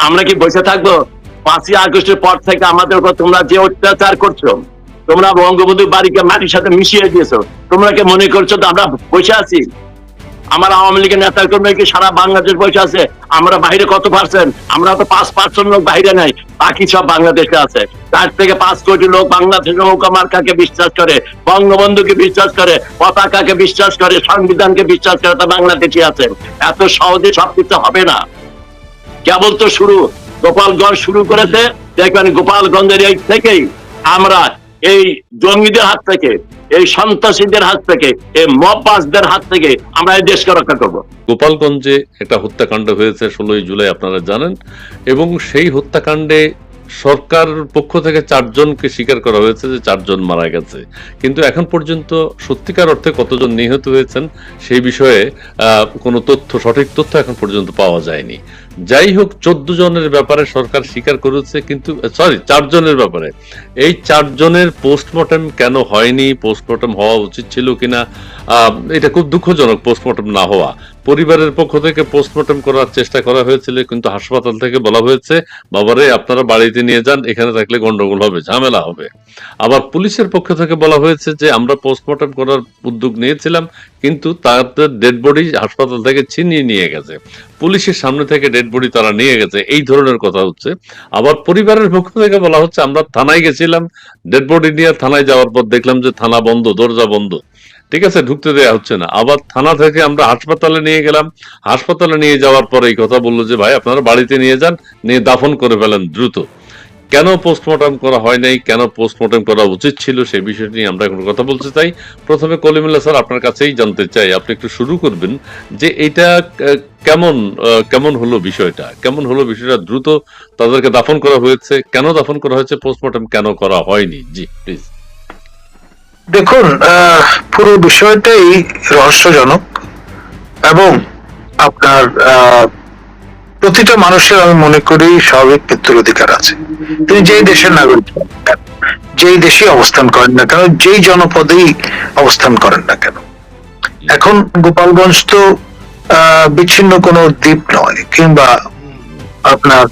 আমরা কি বসে থাকবো? 5ই আগস্টের পর থেকে আমাদের উপর তোমরা যে অত্যাচার করছো, তোমরা বঙ্গবন্ধুর বাড়িকে মাটির সাথে মিশিয়ে দিয়েছো, তোমরা কি মনে করছো তো আমরা বসে আছি? আমার আওয়ামী লীগের নেতা কর্মী কি সারা বাংলাদেশ বসে আছে? আমরা বাইরে কত পার্সেন্ট? আমরা তো 5% লোক বাইরে নাই, বাকি সব বাংলাদেশে আছে। 4 থেকে 5 কোটি লোক বাংলাদেশের নৌকা মার্কাকে বিশ্বাস করে, বঙ্গবন্ধুকে বিশ্বাস করে, পতাকাকে বিশ্বাস করে, সংবিধানকে বিশ্বাস করে, তা বাংলাদেশে আছে। এত সহজে সবকিছু হবে না, কেবল তো শুরু। গোপালগঞ্জ শুরু করেছে, দেখবেন গোপালগঞ্জের এই থেকেই আমরা এই জঙ্গিদের হাত থেকে, এই সন্ত্রাসীদের হাত থেকে, এই মববাজদের হাত থেকে আমরা এই দেশকে রক্ষা করবো। গোপালগঞ্জে একটা হত্যাকাণ্ড হয়েছে 16ই জুলাই, আপনারা জানেন, এবং সেই হত্যাকাণ্ডে সরকার পক্ষ থেকে 4 জনকে স্বীকার করা হয়েছে যে 4 জন মারা গেছে, কিন্তু এখন পর্যন্ত সত্যিকার অর্থে কতজন নিহত হয়েছেন সেই বিষয়ে কোনো তথ্য, সঠিক তথ্য এখন পর্যন্ত পাওয়া যায়নি। যাই হোক, 14 জনের ব্যাপারে সরকার স্বীকার করেছে, কিন্তু 4 জনের ব্যাপারে, এই 4 জনের পোস্টমর্টম কেন হয়নি, পোস্টমর্টম হওয়া উচিত ছিল কিনা, এটা খুব দুঃখজনক পোস্টমর্টম না হওয়া। পরিবারের পক্ষ থেকে পোস্টমর্টম করার চেষ্টা করা হয়েছিল, কিন্তু হাসপাতাল থেকে বলা হয়েছে বাবারে আপনারা বাড়িতে নিয়ে যান, এখানে থাকলে গন্ডগোল হবে, ঝামেলা হবে। আবার পুলিশের পক্ষ থেকে বলা হয়েছে যে আমরা পোস্টমর্টম করার উদ্যোগ নিয়েছিলাম, কিন্তু তাদের ডেড বডি হাসপাতাল থেকে ছিনিয়ে নিয়ে গেছে, পুলিশের সামনে থেকে ডেড বডি তারা নিয়ে গেছে, এই ধরনের কথা হচ্ছে। আবার পরিবারের পক্ষ থেকে বলা হচ্ছে আমরা থানায় গেছিলাম, ডেড বডি নিয়ে থানায় যাওয়ার পর দেখলাম যে থানা বন্ধ, দরজা বন্ধ, ঠিক আছে, ঢুকতে দেওয়া হচ্ছে না। আবার থানা থেকে আমরা হাসপাতালে নিয়ে গেলাম, হাসপাতালে নিয়ে যাওয়ার পরে এই কথা বললো যে ভাই আপনারা বাড়িতে নিয়ে যান, নিয়ে দাফন করে ফেলেন দ্রুত। কেন পোস্টমর্টম করা হয় নাই, কেন পোস্টমর্টম করা উচিত ছিল, সেই বিষয়টি নিয়ে আমরা এখন কথা বলতে চাই। প্রথমে কলিমুল্লাহ স্যার, আপনার কাছেই জানতে চাই, আপনি একটু শুরু করবেন যে এটা কেমন হলো বিষয়টা, কেমন হলো বিষয়টা, দ্রুত তাদেরকে দাফন করা হয়েছে, কেন দাফন করা হয়েছে, পোস্টমর্টম কেন করা হয়নি? জি প্লিজ। দেখুন, পুরো বিষয়টাই রহস্যজনক এবং আপনার প্রতিটা মানুষের, আমি মনে করি, স্বাভাবিক মৃত্যুর অধিকার আছে। তিনি যেই দেশের নাগরিক, যেই দেশে অবস্থান করেন না কেন, যেই জনপদেই অবস্থান করেন না কেন। এখন গোপালগঞ্জ তো বিচ্ছিন্ন কোনো দ্বীপ নয়, কিংবা আপনার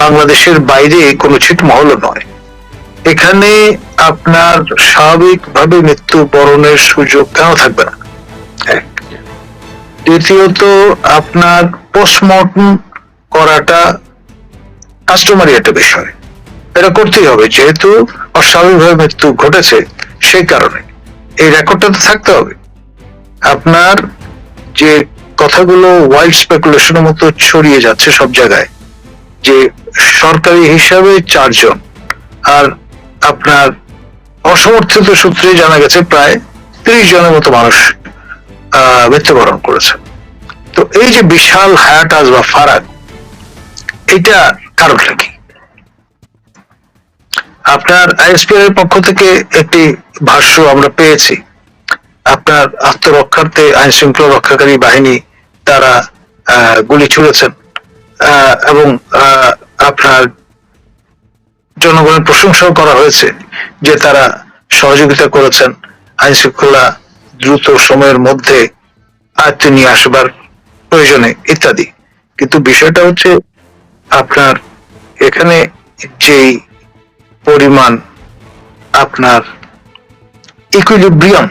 বাংলাদেশের বাইরে কোনো ছিটমহলও নয়। এখানে আপনার স্বাভাবিকভাবে মৃত্যু বরণের সুযোগ কেন থাকবে না? এক। দ্বিতীয়ত, আপনার পোস্টমর্টম করাটা কাস্টমারি একটা বিষয়, এটা করতেই হবে, যেহেতু অস্বাভাবিকভাবে মৃত্যু ঘটেছে, সেই কারণে এই রেকর্ডটা তো থাকতে হবে। আপনার যে কথাগুলো ওয়াইল্ড স্পেকুলেশনের মতো ছড়িয়ে যাচ্ছে সব জায়গায়, যে সরকারি হিসাবে 4 জন, আর আপনার অসমর্থিত সূত্রে জানা গেছে প্রায় 30 জনের মতো মানুষ মৃত্যুবরণ করেছে। তো এই যে বিশাল হায়াটাজ বা ফারাক, এটা কারণটা কি? আপনার আইএসপি এর পক্ষ থেকে একটি ভাষ্য আমরা পেয়েছি, আপনার আত্মরক্ষার্থে আইন শৃঙ্খলা রক্ষাকারী বাহিনী তারা গুলি ছুড়েছেন, এবং আপনার জনগণের প্রশংসাও করা হয়েছে যে তারা সহযোগিতা করেছেন আইন শৃঙ্খলা দ্রুত সময়ের মধ্যে আয়ত্তে নিয়ে আসবার প্রয়োজনে ইত্যাদি। কিন্তু বিষয়টা হচ্ছে, আপনার এখানে যেই পরিমাণ আপনার ইকুইলিব্রিয়াম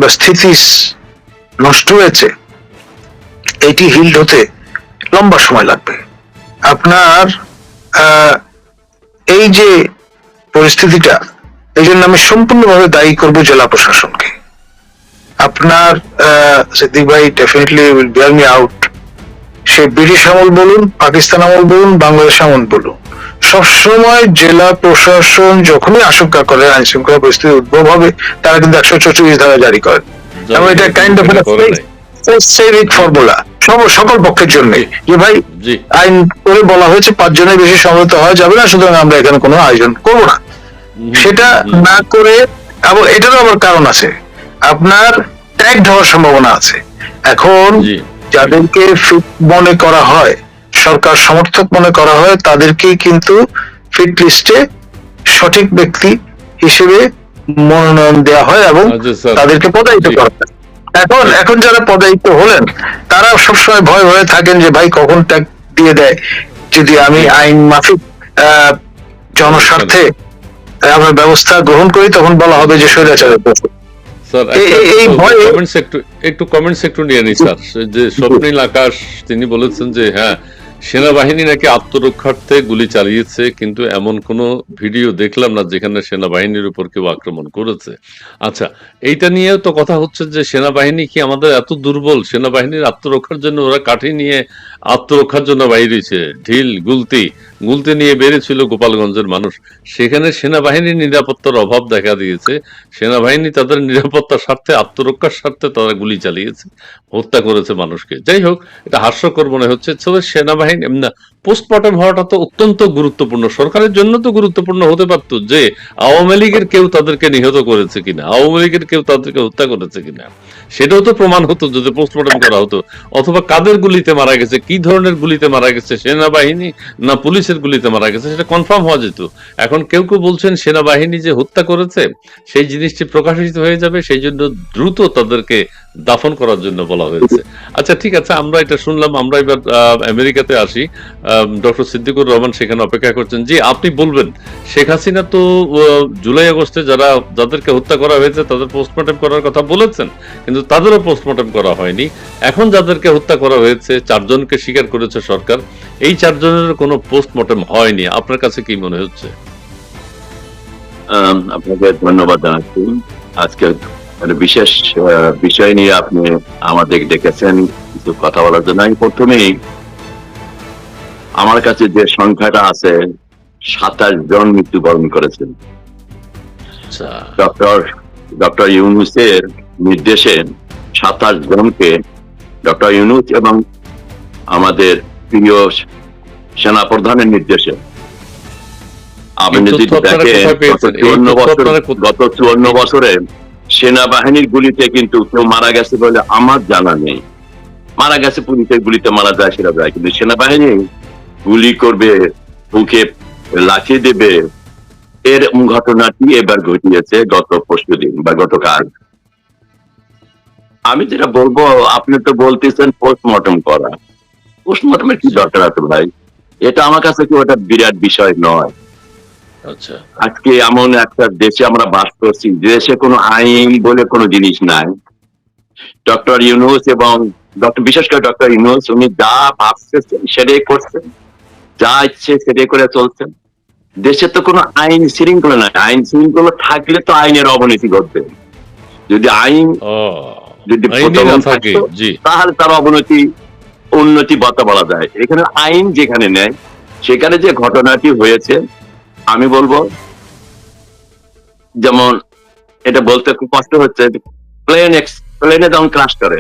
বা স্থিতি নষ্ট হয়েছে, এটি হিল্ড হতে লম্বা সময় লাগবে। আপনার এই যে পরিস্থিতিটা, এই জন্য আমি সম্পূর্ণভাবে দায়ী করব জেলা প্রশাসনকে। আপনার সিদ্দিক ভাই definitely will bear me out, say British আমল বলুন, পাকিস্তান আমল বলুন, বাংলাদেশ আমল বলুন, সবসময় জেলা প্রশাসন যখনই আশঙ্কা করে আইন শৃঙ্খলা পরিস্থিতি উদ্ভব হবে, তারা কিন্তু 144 ধারা জারি করেন, এবং এটা কাইন্ড অফ সেভিক ফর্মুলা সকল পক্ষের জন্য, যে ভাই আইন করে বলা হয়েছে 5 জনের বেশি সমবেত হওয়া যাবে না, সুতরাং আমরা এখানে কোনো আয়োজন করবো না। সেটা না করে, এবং এটারও আবার কারণ আছে, আপনার ট্যাগ হওয়ার সম্ভাবনা আছে। এখন যাদেরকে ফিট মনে করা হয়, সরকার সমর্থক মনে করা হয়, তাদেরকেই কিন্তু ফিট লিস্টে সঠিক ব্যক্তি হিসেবে মনোনয়ন দেওয়া হয় এবং তাদেরকে পদায়িত করা হয়। এখন যারা পদায়িত হলেন, তারা সবসময় ভয়ে ভয়ে থাকেন যে ভাই কখন ট্যাগ দিয়ে দেয়, যদি আমি আইন মাফিক জনস্বার্থে আমার ব্যবস্থা গ্রহণ করি, তখন বলা হবে যে স্বৈরাচারের দোষর। স্যার এই ভয়ে কমেন্টস একটু নিয়ে নি স্যার। যে স্বপ্নীল আকাশ তিনি বলেছেন যে হ্যাঁ, সেনাবাহিনী নাকি আত্মরক্ষার্থে গুলি চালিয়েছে, কিন্তু এমন কোন ভিডিও দেখলাম না যেখানে সেনাবাহিনীর উপর কেউ আক্রমণ করেছে। আচ্ছা, এইটা নিয়েও তো কথা হচ্ছে যে সেনাবাহিনী কি আমাদের এত দুর্বল? সেনাবাহিনীর আত্মরক্ষার জন্য ওরা কাঠি নিয়ে আত্মরক্ষার জন্য বাইরেছে, ঢিল গুলতি নিয়ে বেরিয়েছিল গোপালগঞ্জের মানুষ। সেখানে সেনাবাহিনীর নিরাপত্তার অভাব দেখা দিয়েছে। সেনাবাহিনী তাদের নিরাপত্তার স্বার্থে, আত্মরক্ষার স্বার্থে তারা গুলি চালিয়েছে, হত্যা করেছে মানুষকে। যাই হোক, এটা হাস্যকর মনে হচ্ছে। তবে সেনাবাহিনী পোস্টমর্টম হওয়াটা তো অত্যন্ত গুরুত্বপূর্ণ, সরকারের জন্য তো গুরুত্বপূর্ণ হতে পারতো যে আওয়ামী লীগের কেউ তাদেরকে নিহত করেছে কিনা, আওয়ামী লীগের কেউ তাদেরকে হত্যা করেছে কিনা, সেটাও তো প্রমাণ হতো যদি পোস্টমর্টম করা হতো। অথবা কাদের গুলিতে মারা গেছে, কি ধরনের গুলিতে মারা গেছে, সেনাবাহিনী না পুলিশের গুলিতে মারা গেছে, সেটা কনফার্ম হওয়া যেত। এখন কেউ কেউ বলছেন সেনাবাহিনী যে হত্যা করেছে সেই জিনিসটি প্রকাশিত হয়ে যাবে, সেই জন্য দ্রুত তাদেরকে দাফন করার জন্য বলা হয়েছে। আচ্ছা ঠিক আছে, আমরা এটা শুনলাম। আমরা এবার আমেরিকাতে আসি। ডক্টর সিদ্দিকুর রহমান সেখানে অপেক্ষা করছেন। জি, আপনি বলবেন, শেখ হাসিনা তো জুলাই আগস্টে যাদেরকে হত্যা করা হয়েছে তাদের পোস্টমর্টম করার কথা বলেছেন, কিন্তু তাদেরও পোস্টমর্টম করা হয়নি। এখন যাদেরকে হত্যা করা হয়েছে 4 জনকে স্বীকার করেছে সরকার, এই 4 জনের কোনো পোস্টমর্টম হয়নি। আপনার কাছে কি মনে হচ্ছে? আপনাকে ধন্যবাদ জানাচ্ছি। আজকে একটা বিশেষ বিষয় নিয়ে আপনি আমাদের ডেকেছেন কিছু কথা বলার জন্য। আমি প্রথমেই আমার কাছে যে সংখ্যাটা আছে, 27 জন মৃত্যুবরণ করেছেন। ডক্টর ইউনূসের নির্দেশে 27 জনকে, ডক্টর ইউনূস এবং আমাদের প্রিয় সেনাপ্রধানের নির্দেশে, আপনি যদি দেখেন গত 54 বছরে সেনাবাহিনীর গুলিতে কিন্তু কেউ মারা গেছে বলে আমার জানা নেই। মারা গেছে পুলিশের গুলিতে মারা যায়, সেটা যায়, কিন্তু সেনাবাহিনী গুলি করবে, বুকে লাঠি দেবে, এর ঘটনাটি এবার ঘটিয়েছে গত পরশুদিন বা গতকাল। আমি যেটা বলবো, আপনি তো বলতেছেন পোস্টমর্টম করা। পোস্টমর্টমের কি দরকার আছে ভাই? এটা আমার কাছে কি ওটা বিরাট বিষয় নয়। আচ্ছা, আজকে এমন একটা দেশে আমরা বাস করছি, দেশে কোনো আইন বলে কোনো জিনিস নাই। ডক্টর ইউনূস এবং বিশেষ করে ডক্টর ইউনূস, উনি যা ভাবছেন সেটাই করছেন, যা ইচ্ছে সেটাই করে চলছেন। দেশে তো কোনো আইন শৃঙ্খলা নাই। আইন শৃঙ্খলা থাকলে তো আইনের অবনতি ঘটবে। যদি আইন থাকতো তাহলে তার উন্নতি বতা বলা যায়। এখানে আইন যেখানে নেই, সেখানে যে ঘটনাটি হয়েছে, আমি বলবো, যেমন এটা বলতে খুব কষ্ট হচ্ছে, প্লেনে যখন ক্রাশ করে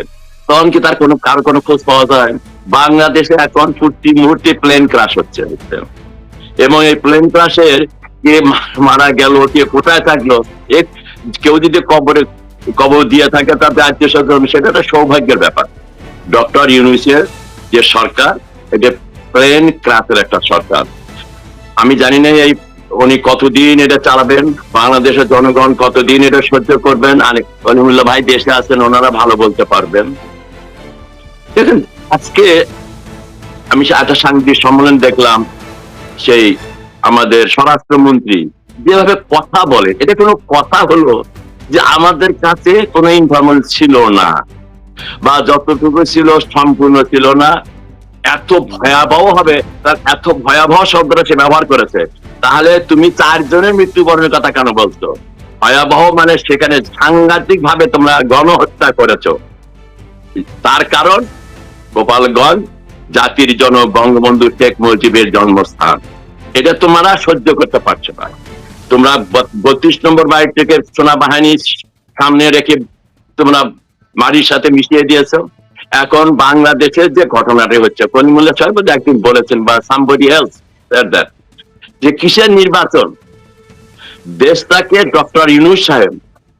তখন কি তার কারো কোনো খোঁজ পাওয়া যায়? বাংলাদেশে এখন প্রতি মুহূর্তে প্লেন ক্রাশ হচ্ছে, এবং এই প্লেন ক্রাশের কে মারা গেল, কে কোথায় থাকলো, কেউ যদি কবর দিয়ে থাকে তাতে আত্মীয় স্বজন, সেটা একটা সৌভাগ্যের ব্যাপার। ডক্টর ইউনূসের যে সরকার, এটা প্লেন ক্রাশের একটা সরকার। আমি জানি না উনি কতদিন এটা চালাবেন, বাংলাদেশের জনগণ কতদিন এটা সহ্য করবেন। আর অলিমুল্লাহ ভাই দেশে আছেন, ওনারা ভালো বলতে পারবেন। দেখেন, আজকে আমি একটা সাংবাদিক সম্মেলন দেখলাম, সেই আমাদের স্বরাষ্ট্রমন্ত্রী যেভাবে কথা বলে, এটা কোনো কথা হলো যে আমাদের কাছে কোনো ইনফরমেশন ছিল না, বা যতটুকু ছিল সম্পূর্ণ ছিল না। এত ভয়াবহ হবে, তার এত ভয়াবহ শব্দটা সে ব্যবহার করেছে। তাহলে তুমি 4 জনের মৃত্যুবরণের কথা কেন বলছো? ভয়াবহ মানে সেখানে সাংঘাতিক ভাবে তোমরা গণহত্যা করেছো। তার কারণ গোপালগঞ্জ জাতির জনক বঙ্গবন্ধু শেখ মুজিবের জন্মস্থান। এটা তোমরা সহ্য করতে পারছো না। তোমরা 32 নম্বর বাড়ি থেকে সেনাবাহিনী সামনে রেখে তোমরা মাটির সাথে মিশিয়ে দিয়েছো। এখন বাংলাদেশের যে ঘটনাটি হচ্ছে, কলিমুল্লাহ সাহেব একদিন বলেছেন, বা সামবডি এলস, যে কিসের নির্বাচন? দেশটাকে ডক্টর ইউনূস সাহেব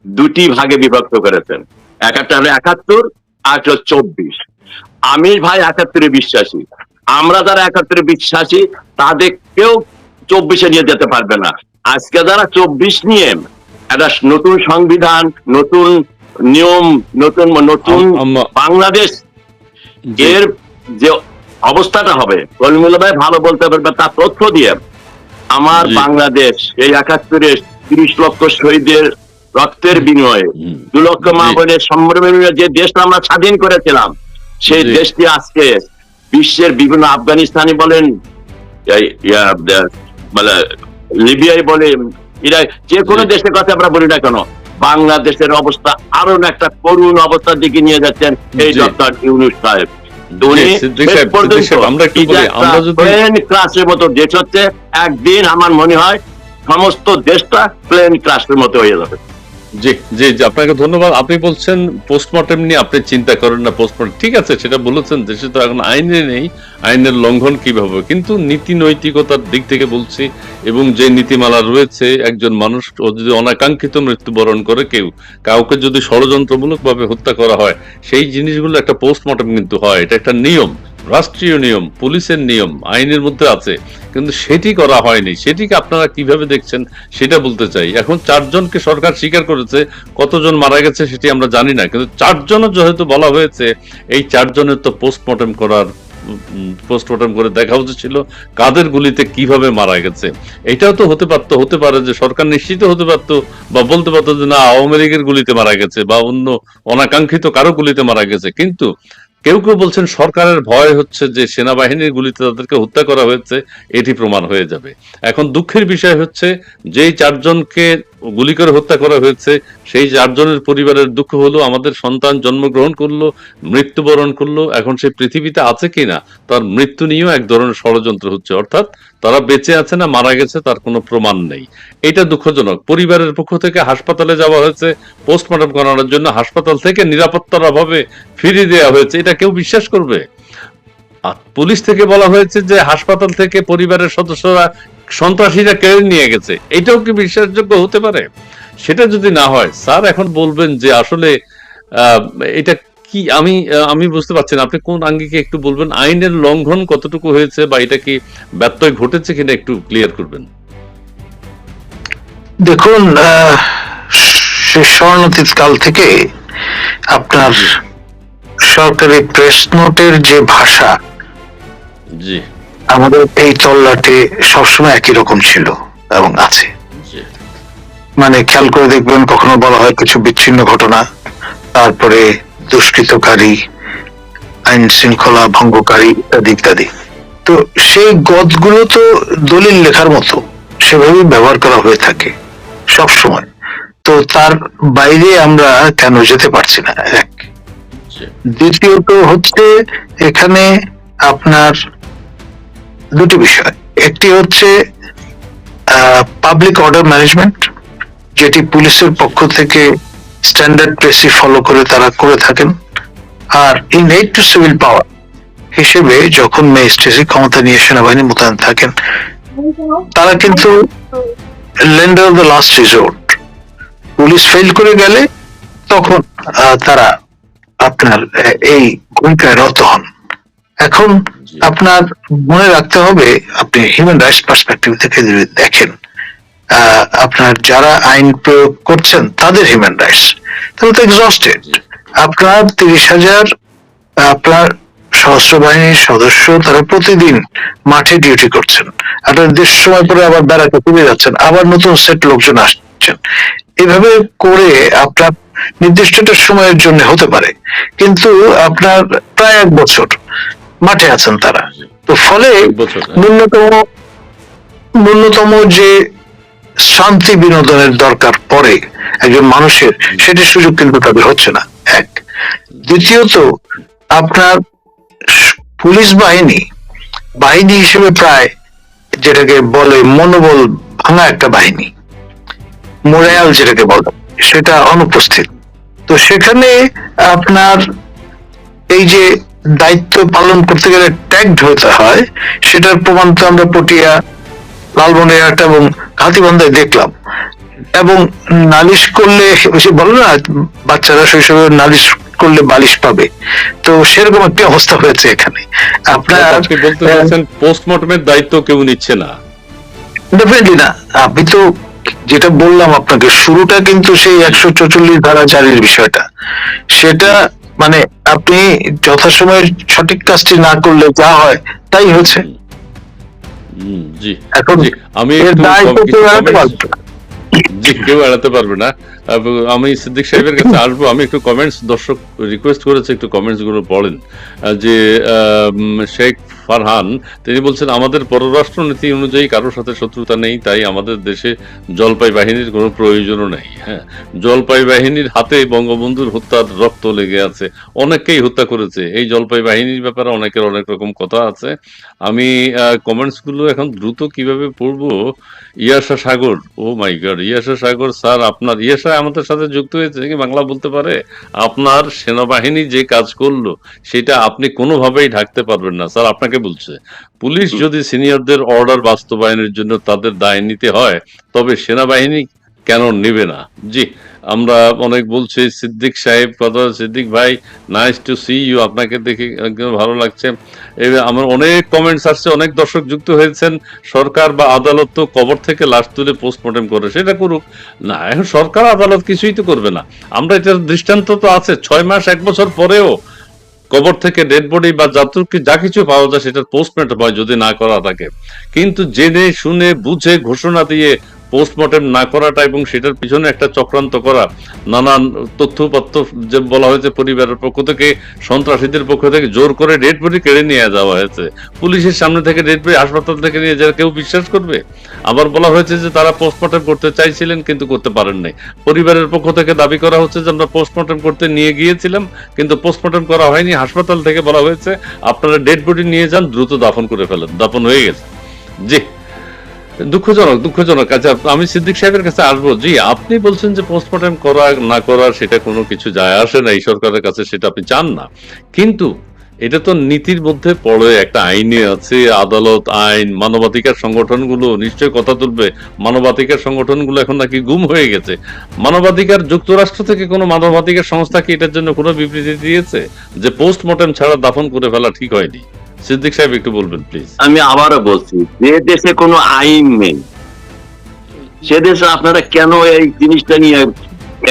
2টি ভাগে বিভক্ত করেছেন। একটা হলো 71, আর 24। আমির ভাই 71-এ বিশ্বাসী। আমরা যারা 71-এ বিশ্বাসী, তাদের কেউ 24-এ নিয়ে যেতে পারবে না। আজকে যারা 24 নিয়ে একটা নতুন সংবিধান, নতুন নিয়ম, নতুন বাংলাদেশ, এর যে অবস্থাটা হবে, কলিমুল্লাহ ভাই ভালো বলতে পারবে তার তথ্য দিয়ে। আমার জি। বাংলাদেশ এই ৭১-এ ৩০ লক্ষ শহীদের রক্তের বিনিময়ে ২ লক্ষ মা জি। বোনের সম্ভ্রমের বিনিময়ে যে দেশটা আমরা স্বাধীন করেছিলাম, সেই জি। দেশটি আজকে বিশ্বের বিভিন্ন, আফগানিস্তানি বলেন, মানে লিবিয়ায় বলে, ইরাক, যে কোনো জি। দেশের কথা আমরা বলি না কেন, বাংলাদেশের অবস্থা আরো একটা করুণ অবস্থার দিকে নিয়ে যাচ্ছেন এই জি। ডক্টর ইউনূস সাহেব। জি, উনি সিদ্দিক শেষ সাহেব, পর্যন্ত সিদ্দিক সাহেব, আমরা একটু বলি, আমরা যদি প্লেন ক্রাশের মতো দেশ হচ্ছে, একদিন আমার মনে হয় সমস্ত দেশটা প্লেন ক্রাশের মতো হয়ে যাবে। জি জি জি, আপনাকে ধন্যবাদ। আপনি বলছেন পোস্টমর্টেম নিয়ে আপনি চিন্তা করেন না, পোস্টমর্টেম ঠিক আছে, সেটা বলেছেন, দেশে তো এখন আইনে নেই, আইনের লঙ্ঘন কিভাবে হবে, কিন্তু নীতি নৈতিকতার দিক থেকে বলছি, এবং যে নীতিমালা রয়েছে, একজন মানুষ ও যদি অনাকাঙ্ক্ষিত মৃত্যুবরণ করে, কাউকে যদি ষড়যন্ত্রমূলক ভাবে হত্যা করা হয়, সেই জিনিসগুলো একটা পোস্টমর্টেম কিন্তু হয়, এটা একটা নিয়ম, রাষ্ট্রীয় নিয়ম, পুলিশের নিয়ম, আইনের মধ্যে আছে, কিন্তু সেটি করা হয়নি। সেটিকে আপনারা কিভাবে দেখছেন সেটা বলতে চাই। এখন ৪ জনকে সরকার স্বীকার করেছে, কতজন মারা গেছে সেটি আমরা জানি না, কিন্তু ৪ জনও যেহেতু বলা হয়েছে, এই ৪ জনের তো পোস্টমর্টেম করে দেখা উচিত ছিল কাদের গুলিতে কিভাবে মারা গেছে। এটাও তো হতে পারে যে সরকার নিশ্চিত হতে পারতো বা বলতে পারতো যে না, আওয়ামী লীগের গুলিতে মারা গেছে বা অন্য অনাকাঙ্ক্ষিত কারো গুলিতে মারা গেছে, কিন্তু কেউ কেউ বলছেন সরকারের ভয় হচ্ছে যে সেনাবাহিনীর গুলিতে তাদেরকে হত্যা করা হয়েছে, এটি প্রমাণ হয়ে যাবে। এখন দুঃখের বিষয় হচ্ছে, যেই ৪ জনকে গুলি করে হত্যা করা হয়েছে, সেই ৪ জনের পরিবারের দুঃখ হলো, আমাদের সন্তান জন্মগ্রহণ করলো, মৃত্যুবরণ করলো, এখন সে পৃথিবীতে আছে কিনা তার মৃত্যু নিয়েও এক ধরনের ষড়যন্ত্র হচ্ছে, অর্থাৎ তারা বেঁচে আছে না মারা গেছে তার কোনো প্রমাণ নেই। এটা দুঃখজনক। পরিবারের পক্ষ থেকে হাসপাতালে যাওয়া হয়েছে পোস্টমর্টম করানোর জন্য, হাসপাতাল থেকে নিরাপত্তার অভাবে ফিরিয়ে দেওয়া হয়েছে, এটা কেউ বিশ্বাস করবে? আর পুলিশ থেকে বলা হয়েছে যে হাসপাতাল থেকে পরিবারের সদস্যরা, সন্ত্রাসীরা কেড়ে নিয়ে গেছে, এটাও কি বিশ্বাসযোগ্য হতে পারে? সেটা যদি না হয়, স্যার এখন বলবেন যে আসলে আহ, এটা কি, আমি বুঝতে পারছি না, আপনি কোন আঙ্গিকে একটু বলবেন, আইনের লঙ্ঘন কতটুকু হয়েছে বা এটা কি ব্যত্যয় ঘটেছে কিনা একটু ক্লিয়ার করবেন। দেখুন, সে স্মরণাতীত কাল থেকে আপনার সরকারি প্রেস নোটের যে ভাষা জি আমাদের এই তল্লাটে সবসময় একই রকম ছিল এবং আছে। জি মানে খেয়াল করে দেখবেন, কখনো বলা হয় কিছু বিচ্ছিন্ন ঘটনা, তারপরে দুষ্কৃতকারী, আইন শৃঙ্খলা ভঙ্গকারী, ইত্যাদি ইত্যাদি। তো সেই গদগুলো তো দলিল লেখার মতো সেভাবেই ব্যবহার করা হয়ে থাকে সব সময়। তো তার বাইরে আমরা কেন যেতে পারছি না? এক। জি দ্বিতীয়ত হচ্ছে, এখানে আপনার দুটি বিষয়। একটি হচ্ছে পাবলিক অর্ডার ম্যানেজমেন্ট, যেটি পুলিশের পক্ষ থেকে স্ট্যান্ডার্ড প্রেসি ফলো করে তারা করে থাকেন। আর in aid to civil power হিসেবে যখন ম্যাজিস্ট্রেসি ক্ষমতা নিয়ে সেনাবাহিনী মোতায়েন থাকেন, তারা কিন্তু lender of the last resort. Police fail করে গেলে তখন তারা আপনার এই ভূমিকায় রত হন। এখন আপনার মনে রাখতে হবে, আপনি হিউম্যান রাইটস পার্সপেক্টিভ থেকে যদি দেখেন, আপনার যারা আইন প্রয়োগ করছেন তাদের হিউম্যান রাইটস তাহলে তো এক্সস্টেড। আপনার ৩০,০০০ আপনার সশস্ত্র বাহিনীর সদস্য, তারা প্রতিদিন মাঠে ডিউটি করছেন, আপনার দেশ সময় পরে আবার বেড়াতে ফিরে যাচ্ছেন, আবার নতুন সেট লোকজন আসছেন, এভাবে করে আপনার নির্দিষ্ট একটা সময়ের জন্য হতে পারে, কিন্তু আপনার প্রায় ১ বছর মাঠে আছেন তারা। তো ফলে ন্যূনতম যে শান্তি বিনোদনের দরকার পড়ে একজন মানুষের, সেটির সুযোগ কিন্তু তাদের হচ্ছে না। এক। দ্বিতীয়ত, আপনার পুলিশ বাহিনী হিসেবে প্রায় যেটাকে বলে মনোবল ভাঙা একটা বাহিনী, মোরাল যেটাকে বলে, সেটা অনুপস্থিত। তো সেখানে আপনার এই যে দায়িত্ব পালন করতে গেলে ট্যাগড হতে হয়, সেটার প্রমাণ তো আমরা পটিয়া, লালমনিরহাট এবং হাতীবান্ধায় দেখলাম। এবং নালিশ করলে, সে বলো না বাচ্চারা শৈশবে নালিশ করলে বালিশ পাবে, তো সেরকম একটা অবস্থা হয়েছে এখানে। আপনার আপনি বলতে চাচ্ছেন পোস্টমর্টমের দায়িত্ব কেউ নিচ্ছে না? ডেফিনেটলি না। আমি তো যেটা বললাম আপনাকে, শুরুটা কিন্তু সেই ১৪৪ ধারা জারির বিষয়টা, সেটা মানে আপনি যথাসময়ে সঠিক কাজটি না করলে যা হয় তাই হয়েছে। জি এখন জি, আমি এর একটু দায় তো কিছু কেউ এড়াতে comments- পারবে না। জি, কেউ এড়াতে পারবে না। আমি সিদ্দিক সাহেবের কাছে আসবো। আমি একটু কমেন্টস, দর্শক রিকোয়েস্ট করেছে একটু কমেন্টস গুলো পড়েন। যে শেখ ফারহান তিনি বলছেন, আমাদের পররাষ্ট্র নীতি অনুযায়ী কারোর সাথে শত্রুতা নেই, তাই আমাদের দেশে জলপাই বাহিনীর কোনো প্রয়োজনও নেই। হ্যাঁ, জলপাই বাহিনীর হাতে বঙ্গবন্ধুর হত্যার রক্ত লেগে আছে, অনেককেই হত্যা করেছে। এই জলপাই বাহিনীর ব্যাপারে অনেকের অনেক রকম কথা আছে। আমি কমেন্টস গুলো এখন দ্রুত কিভাবে পড়বো। ইয়াশা সাগর, ও মাই গড, ইয়াশা সাগর স্যার, আপনার ইয়াশা আমাদের সাথে যুক্ত হয়েছে কি বাংলা বলতে পারে? আপনার সেনাবাহিনী যে কাজ করলো সেটা আপনি কোনোভাবেই ঢাকতে পারবেন না স্যার, আপনাকে বলছে। পুলিশ যদি সিনিয়রদের অর্ডার বাস্তবায়নের জন্য তাদের দায় নিতে হয়, তবে সেনাবাহিনী কেন নেবে না? জি, আমরা অনেক বলছি সিদ্দিক সাহেব, কথা সিদ্দিক ভাই, নাইস টু সি ইউ, আপনাকে দেখে একদম ভালো লাগছে। আমার অনেক কমেন্টস আসছে, অনেক দর্শক যুক্ত হয়েছেন। সরকার বা আদালত তো কবর থেকে লাশ তুলে পোস্টমর্টেম করে, সেটা করুক না। এখন সরকার আদালত কিছুই তো করবে না। আমরা এটার দৃষ্টান্ত তো আছে, 6 মাস 1 বছর পরেও কবর থেকে ডেড বডি বা যা কিছু পাওয়া যায় সেটার পোস্টমর্টেম হয় যদি না করা থাকে। কিন্তু জেনে শুনে বুঝে ঘোষণা দিয়ে পোস্টমর্টেম না করাটা এবং সেটার পিছনে একটা চক্রান্ত করা, নানান তথ্যপত্র যে বলা হয়েছে পরিবারের পক্ষ থেকে, সন্ত্রাসীদের পক্ষ থেকে জোর করে ডেড বডি কেড়ে নিয়ে যাওয়া হয়েছে, পুলিশের সামনে থেকে ডেড বডি হাসপাতাল থেকে নিয়ে যাওয়া, কেউ বিশ্বাস করবে? আবার বলা হয়েছে যে তারা পোস্টমর্টেম করতে চাইছিলেন কিন্তু করতে পারেন নাই। পরিবারের পক্ষ থেকে দাবি করা হচ্ছে যে আমরা পোস্টমর্টেম করতে নিয়ে গিয়েছিলাম কিন্তু পোস্টমর্টেম করা হয়নি। হাসপাতাল থেকে বলা হয়েছে আপনারা ডেড বডি নিয়ে যান, দ্রুত দাফন করে ফেলেন, দাফন হয়ে গেছে। জি, দুঃখজনক। আচ্ছা, আমি সিদ্দিক সাহেবের কাছে আসবো। জি, আপনি বলছেন যে পোস্টমর্টেম করা না করা সেটা কোনো কিছু যায় আসে না, এই সরকারের কাছে সেটা আপনি চান না, কিন্তু এটা তো নীতির মধ্যে পড়ে, একটা আইনে আছে, আদালত, আইন, মানবাধিকার সংগঠনগুলো নিশ্চয়ই কথা তুলবে। মানবাধিকার সংগঠনগুলো এখন নাকি গুম হয়ে গেছে। মানবাধিকার যুক্তরাষ্ট্র থেকে কোনো মানবাধিকার সংস্থা কি এটার জন্য কোনো বিবৃতি দিয়েছে যে পোস্টমর্টেম ছাড়া দাফন করে ফেলা ঠিক হয়নি? সিদ্দিক সাহেব একটু বলবেন প্লিজ। আমি আবারও বলছি, যে দেশে কোনো আইন নেই সে দেশে আপনারা কেন এই জিনিসটা নিয়ে,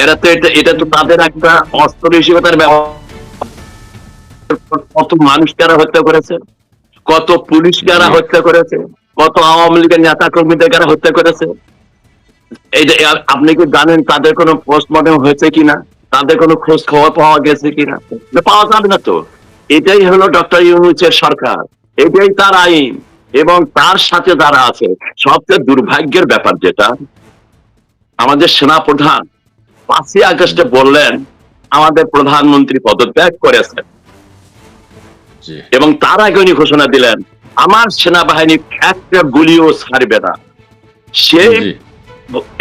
এরা তো এটা তো তাদের একটা অস্ত্র হিসেবে তার ব্যবহার। কত মানুষ কারা হত্যা করেছে, কত পুলিশ কারা হত্যা করেছে, কত আওয়ামী লীগের নেতা কর্মীদের কারা হত্যা করেছে। এইটা আপনি কি জানেন তাদের কোনো পোস্টমর্টম হয়েছে কিনা, তাদের কোনো খোঁজ খবর পাওয়া গেছে কিনা? পাওয়া যাবে না তো। এটাই হলো ডক্টর ইউনূসের সরকার, এটাই তার আইন, এবং তার সাথে যারা আছে। সবচেয়ে দুর্ভাগ্যের ব্যাপার যেটা, আমাদের সেনা প্রধান 5ই আগস্টে বললেন আমাদের প্রধানমন্ত্রী পদত্যাগ করেছেন, এবং তার আগে উনি ঘোষণা দিলেন আমার সেনাবাহিনী একটা গুলিও ছাড়বে না। সে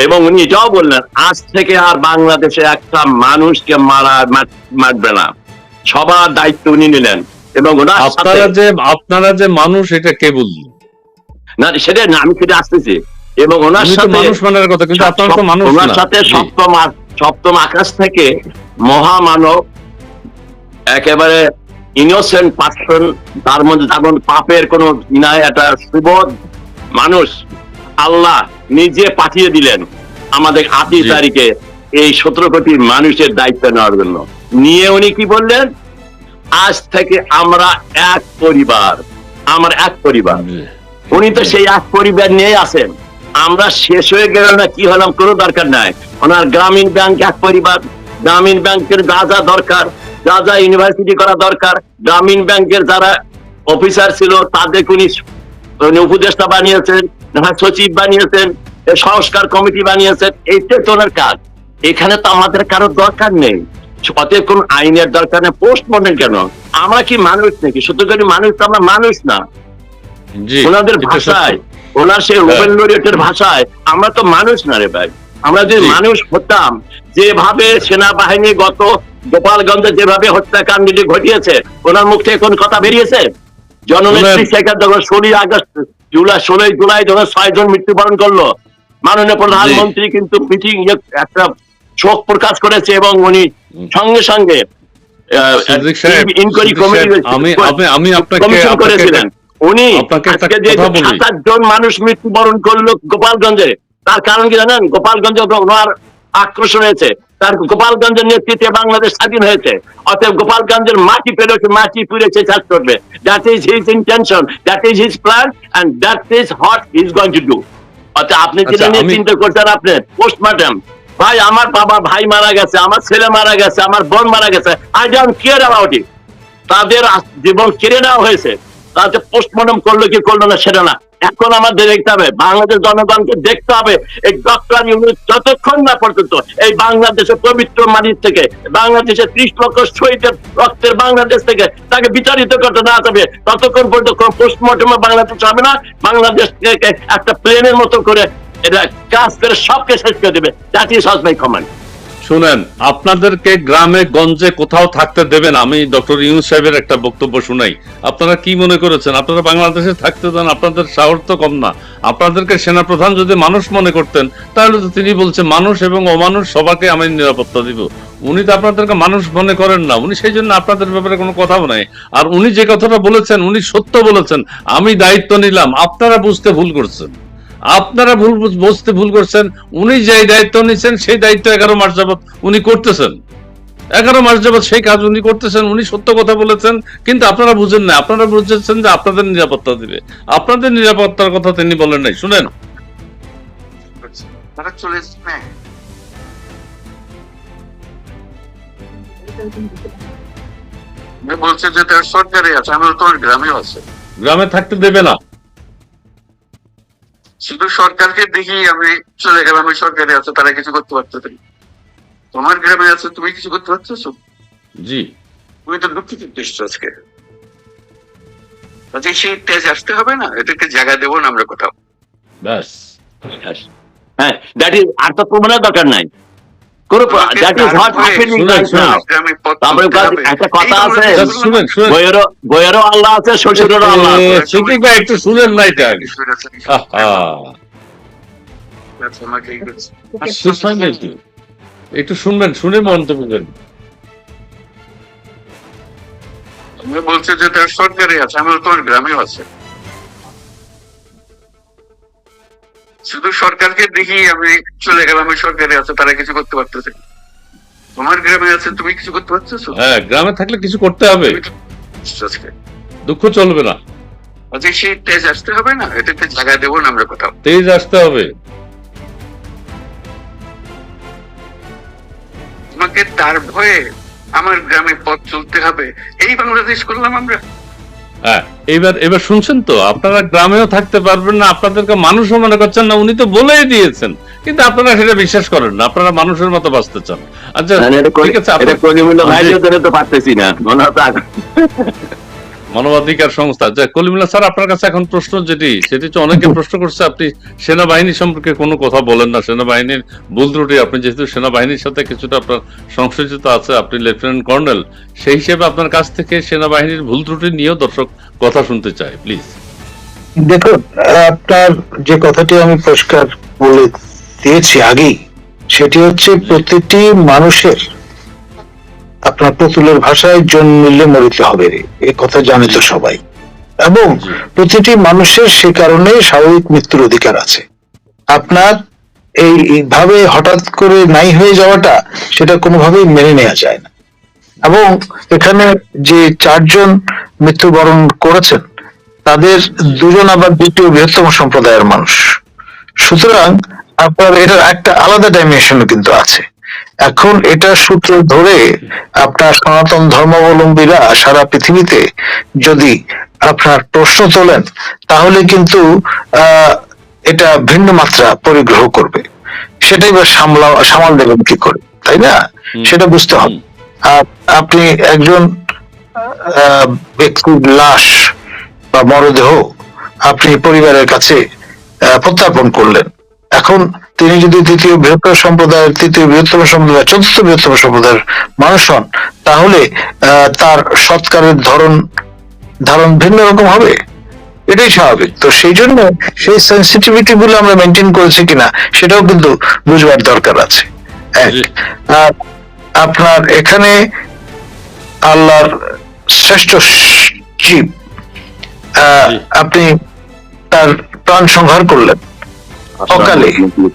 এবং উনি এটাও বললেন আজ থেকে আর বাংলাদেশে একটা মানুষকে মারবে না, সবার দায়িত্ব উনি নিলেন। এবং আপনারা যে মানুষ, এটা কে বললেন? না সেটা না, আমি সেটা আসতেছি। এবং ওনার সাথে মানুষ মানার কথা, কিন্তু আপনারা তো মানুষ না। ওনার সাথে সপ্তম আকাশ থেকে মহামানব, একেবারে ইনোসেন্ট পার্সন, তার মধ্যে যেমন পাপের কোন নাই, একটা সুবোধ মানুষ আল্লাহ নিজে পাঠিয়ে দিলেন আমাদের 8 তারিখে এই 17 কোটি মানুষের দায়িত্ব নেওয়ার জন্য। নিয়ে উনি কি বললেন, আজ থেকে আমরা এক পরিবার, আমার এক পরিবার। উনি তো সেই এক পরিবার নিয়ে আছেন। আমরা শেষ হয়ে গেল না কি হলাম কোনো দরকার নাই। ওনার গ্রামীণ ব্যাংক এক পরিবার, গ্রামীণ ব্যাংকের যা যা দরকার, যা যা ইউনিভার্সিটি করা দরকার, গ্রামীণ ব্যাংকের যারা অফিসার ছিল তাদের উনি উপদেষ্টা বানিয়েছেন, সচিব বানিয়েছেন, সংস্কার কমিটি বানিয়েছেন। এইটাই তো ওনার কাজ। এখানে তো আমাদের কারো দরকার নেই, অতএব কোন আইনের দরকার নেই। পোস্টমর্টেম কেন? আমরা কি মানুষ নাকি? সত্যি মানুষ তো আমরা মানুষ না। ওনাদের ভাষায়, ওনার সেই রুবেল লরিয়েটের ভাষায় আমরা তো মানুষ না রে ভাই। আমরা যদি মানুষ হতাম, যেভাবে সেনাবাহিনী গত গোপালগঞ্জে যেভাবে হত্যাকাণ্ডটি ঘটিয়েছে, ওনার মুখ থেকে কোন কথা বেরিয়েছে? জননেত্রী শেখ যখন 16 জুলাই যখন 6 জন মৃত্যুবরণ করলো, মাননীয় প্রধানমন্ত্রী কিন্তু মিটিং একটা শোক প্রকাশ করেছে, এবং উনি সঙ্গে সঙ্গে ইনকোয়ারি কমিশন করেছিলেন। উনি আজকে যে 27 জন মানুষ মৃত্যুবরণ করলো গোপালগঞ্জে, তার কারণ কি জানেন? গোপালগঞ্জে ওনার আক্রোশ হয়েছে, তার গোপালগঞ্জের নেতৃত্বে বাংলাদেশ স্বাধীন হয়েছে। অতএব গোপালগঞ্জের মাটি পেরেছে, মাটি পুড়েছে চাষ করবে। That is his intention, that is his plan, and that is what he is going to do. অতএব আপনি যেটা নিয়ে চিন্তা করছেন, আপনি পোস্টমর্টম, ভাই আমার বাবা ভাই মারা গেছে, আমার ছেলে মারা গেছে, আমার বোন মারা গেছে, I don't care about it. তাদের জীবন কেড়ে নেওয়া হয়েছে, তাদের পোস্টমর্টম করলো কি করলো না সেটা না। এখন আমাদের দেখতে হবে, বাংলাদেশ জনগণকে দেখতে হবে, এই ডক্টর ইউনূস যতক্ষণ না পর্যন্ত এই বাংলাদেশের পবিত্র মাটির থেকে, বাংলাদেশের 30 লক্ষ শহীদের রক্তের বাংলাদেশ থেকে তাকে বিচারিত করতে না যাবে, ততক্ষণ পর্যন্ত কোন পোস্টমর্টমে বাংলাদেশ হবে না। বাংলাদেশকে একটা প্লেনের মতো করে এটা কাজ করে সবকে শেষ করে দেবে। That is my comment. শুনেন, আপনাদেরকে গ্রামে গঞ্জে কোথাও থাকতে দেবেন। আমি ডক্টর ইউনূস সাহেবের একটা বক্তব্য শুনাই। আপনারা কি মনে করেছেন আপনারা বাংলাদেশে থাকতে দেন? আপনাদের সাহস তো কম না। আপনাদেরকে সেনাপ্রধান যদি মানুষ মনে করতেন, তাহলে তো তিনি বলছেন মানুষ এবং অমানুষ সবাইকে আমি নিরাপত্তা দিব। উনি তো আপনাদেরকে মানুষ মনে করেন না, উনি সেই জন্য আপনাদের ব্যাপারে কোনো কথা বলেন। আর উনি যে কথাটা বলেছেন উনি সত্য বলেছেন, আমি দায়িত্ব নিলাম। আপনারা বুঝতে ভুল করছেন, আপনারা বুঝতে ভুল করছেন। উনি যে দায়িত্ব নিচ্ছেন সেই দায়িত্ব 11 মাস যাবত উনি করতেছেন, 11 মাস যাবত সেই কাজ উনি করতেছেন। উনি সত্য কথা বলেছেন, কিন্তু আপনারা বুঝেন না। আপনারা বুঝেছেন যে আপনাদের নিরাপত্তা দিবে, আপনাদের নিরাপত্তার কথা তিনি বলেন নাই। শুনেন, বলছে যে তার সরকারি আছে, আমরা তোমার গ্রামেও আছে, গ্রামে থাকতে দেবে না। শুধু সরকারকে দেখি আমি চলে গেলাম, ওই সরকারি আছে তারা কিছু করতে পারতেছে না। তোমার গ্রামে আছে, তুমি কিছু করতে পারতেছো? জি, তুমি তো দুঃখিত এসছো আজকে। আজকে সেই তেজ আসতে হবে না, এটাকে জায়গা দেবো না আমরা কোথাও। ব্যাস। হ্যাঁ, দ্যাট ইজ, আর তো প্রমাণের দরকার নাই। That is what happening right now. তারপরে একটা কথা আছে, শুনেন শুনেন, বইয়েরও আল্লাহ আছে, শ্বশুরেরও আল্লাহ আছে। সিদ্দিক ভাই একটু শুনেন না এটা আগে। একটু শুনবেন, শুনে মন্তব্য করেন। বলছে যে তার সরকারি আছে, আমরা তোমার গ্রামেও আছে। শুধু সরকারকে দেখি আমি চলে গেলাম, ওই সরকারি আছে তারা কিছু করতে পারতেছে না। তোমার গ্রামে আছে, তুমি কিছু করতে পারতেছো? হ্যাঁ, গ্রামে থাকলে কিছু করতে হবে, আজকে দুঃখ চলবে না। আজকে সেই তেজ আসতে হবে না, এটাকে জায়গা দেবো না আমরা কোথাও। তেজ আসতে হবে। তোমাকে তার ভয়ে আমার গ্রামে পথ চলতে হবে, এই বাংলাদেশ করলাম আমরা। হ্যাঁ, এবার শুনছেন তো, আপনারা গ্রামেও থাকতে পারবেন না, আপনাদেরকে মানুষও মনে করছেন না। উনি তো বলেই দিয়েছেন, কিন্তু আপনারা সেটা বিশ্বাস করেন না, আপনারা মানুষের মতো বাঁচতে চান। আচ্ছা ঠিক আছে, তো পারতেছি না, মানবাধিকার সংস্থা কলিমুল্লাহ স্যার, আপনার কাছে এখন প্রশ্ন সেটি তো অনেকে প্রশ্ন করছে, আপনি সেনাবাহিনী সম্পর্কে কোনো কথা বলেন না, সেনাবাহিনীর ভুল ত্রুটি, আপনি যেহেতু সেনাবাহিনীর সাথে কিছুটা আপনার সংশ্লিষ্ট আছে, আপনি লেফটেন্যান্ট কর্নেল, সেই হিসেবে আপনার কাছ থেকে সেনাবাহিনীর ভুল ত্রুটি নিয়েও দর্শক কথা শুনতে চায়, প্লিজ। দেখুন, আপনার যে কথাটি আমি পরিষ্কার বলে দিয়েছি আগেই, সেটি হচ্ছে প্রতিটি মানুষের, আপনার পুতুলের ভাষায় জন্মিলে মরিতে হবে, এই কথা জানে তো সবাই। এবং প্রতিটি মানুষের সে কারণে স্বাভাবিক মৃত্যুর অধিকার আছে। আপনার এইভাবে হঠাৎ করে নাই হয়ে যাওয়াটা, সেটা কোনোভাবেই মেনে নেওয়া যায় না। এবং এখানে যে 4 জন মৃত্যুবরণ করেছেন, তাদের 2 জন আবার দ্বিতীয় বৃহত্তম সম্প্রদায়ের মানুষ। সুতরাং আপনার এটার একটা আলাদা ডাইমেনশন কিন্তু আছে। এখন এটা সূত্র ধরে আপনার সনাতন ধর্মাবলম্বীরা সারা পৃথিবীতে যদি আপনার প্রশ্ন তোলেন, তাহলে কিন্তু এটা ভিন্ন মাত্রা পরিগ্রহ করবে। সেটাই বা সামাল দেবেন কি করে, তাই না? সেটা বুঝতে হবে। আপনি একজন ব্যক্তির লাশ বা মরদেহ আপনি পরিবারের কাছে প্রত্যার্পণ করলেন। এখন তিনি যদি দ্বিতীয় বৃহত্তম সম্প্রদায়ের, তৃতীয় বৃহত্তম সম্প্রদায়, চতুর্থ বৃহত্তম সম্প্রদায়ের মানুষ হন, তাহলে তার সৎকারের ধারণ ভিন্ন রকম হবে, এটাই স্বাভাবিক। তো সেই জন্য সেই সেন্সিটিভিটি গুলো আমরা মেনটেন করেছি কিনা, সেটাও কিন্তু বুঝবার দরকার আছে। আর আপনার এখানে আল্লাহর শ্রেষ্ঠ জীব, আপনি তার প্রাণ সংহার করলেন, অকালে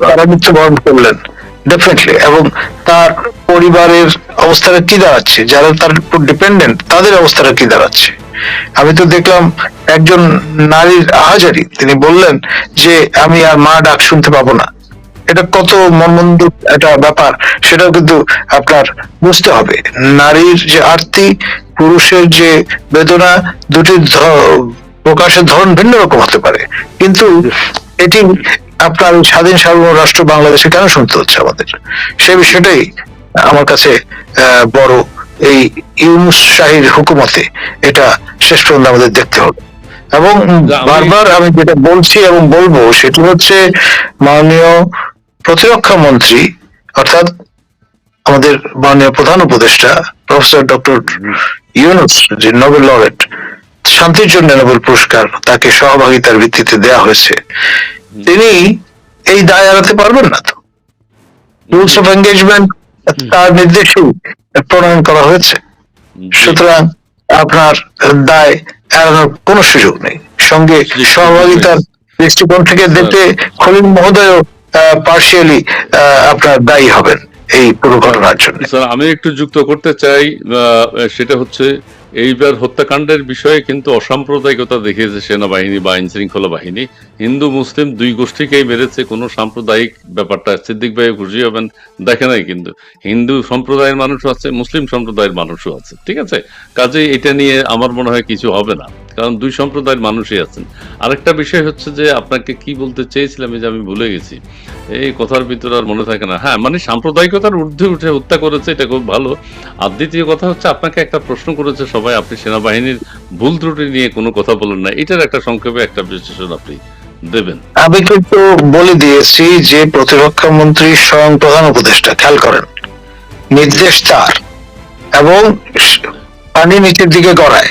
তারা মৃত্যুবরণ করলেন। ডেফিনেটলি। এবং তার পরিবারের অবস্থাটা কি দাঁড়াচ্ছে, যারা তার উপর ডিপেন্ডেন্ট তাদের অবস্থাটা কি দাঁড়াচ্ছে। আমি তো দেখলাম একজন নারীর আহাজারি, তিনি বললেন যে আমি আর মা ডাক শুনতে পাবো না। এটা কত মর্মন্দ একটা ব্যাপার, সেটাও কিন্তু আপনার বুঝতে হবে। নারীর যে আরতি, পুরুষের যে বেদনা, দুটির প্রকাশের ধরন ভিন্ন রকম হতে পারে, কিন্তু এটি আপনার ওই স্বাধীন সার্বভৌম রাষ্ট্র বাংলাদেশে কেন শুনতে হচ্ছে আমাদের, সে বিষয়টাই আমার কাছে বড়। এই ইউনূস শাহীর হুকুমতে এটা শেষ পর্যন্ত আমাদের দেখতে হবে। এবং বারবার আমি যেটা বলছি এবং বলবো সেটি হচ্ছে, মাননীয় প্রতিরক্ষা মন্ত্রী অর্থাৎ আমাদের মাননীয় প্রধান উপদেষ্টা প্রফেসর ডক্টর ইউনূস, যে নোবেল লরেট, শান্তির জন্য নোবেল পুরস্কার তাকে সহভাগিতার ভিত্তিতে দেয়া হয়েছে, তিনি এই দায় এড়াতে পারবেন না। তো রুলস অফ এঙ্গেজমেন্ট তার নির্দেশেই প্রণয়ন করা হয়েছে, সুতরাং আপনার দায় এড়ানোর কোনো সুযোগ নেই। সঙ্গে সহভাগিতার দৃষ্টিকোণ থেকে দেখতে খলিল মহোদয় পার্শিয়ালি আপনার দায়ী হবেন এই পুরো ঘটনার জন্য। স্যার, আমি একটু যুক্ত করতে চাই, সেটা হচ্ছে এইবার হত্যাকাণ্ডের বিষয়ে কিন্তু অসাম্প্রদায়িকতা দেখিয়েছে সেনাবাহিনী বা আইন শৃঙ্খলা বাহিনী। হিন্দু মুসলিম দুই গোষ্ঠীকেই মেরেছে, কোনো সাম্প্রদায়িক ব্যাপারটা সিদ্দিক ভাই খুশি হবেন দেখে নাই, কিন্তু হিন্দু সম্প্রদায়ের মানুষও আছে, মুসলিম সম্প্রদায়ের মানুষও আছে, ঠিক আছে। কাজেই এটা নিয়ে আমার মনে হয় কিছু হবে না, কারণ দুই সম্প্রদায়ের মানুষই আছেন। আরেকটা বিষয় হচ্ছে যে আপনাকে কি বলতে চেয়েছিলাম যে আমি ভুলে গেছি, এই কথার ভিতরে আর মনে থাকে না। হ্যাঁ, মানে সাম্প্রদায়িকতার ঊর্ধ্বে উঠে হত্যা করেছে, এটা খুব ভালো। আর দ্বিতীয় কথা হচ্ছে, আপনাকে একটা প্রশ্ন করেছে সবাই, আপনি সেনাবাহিনীর ভুল ত্রুটি নিয়ে কোনো কথা বলেন না, এটার একটা সংক্ষেপে একটা বিশ্লেষণ আপনি দেবেন। আমি কিন্তু বলে দিয়েছি যে প্রতিরক্ষা মন্ত্রী স্বয়ং প্রধান উপদেষ্টা, খেয়াল করেন, নির্দেশ তার, এবং পানি নিচের দিকে গড়ায়।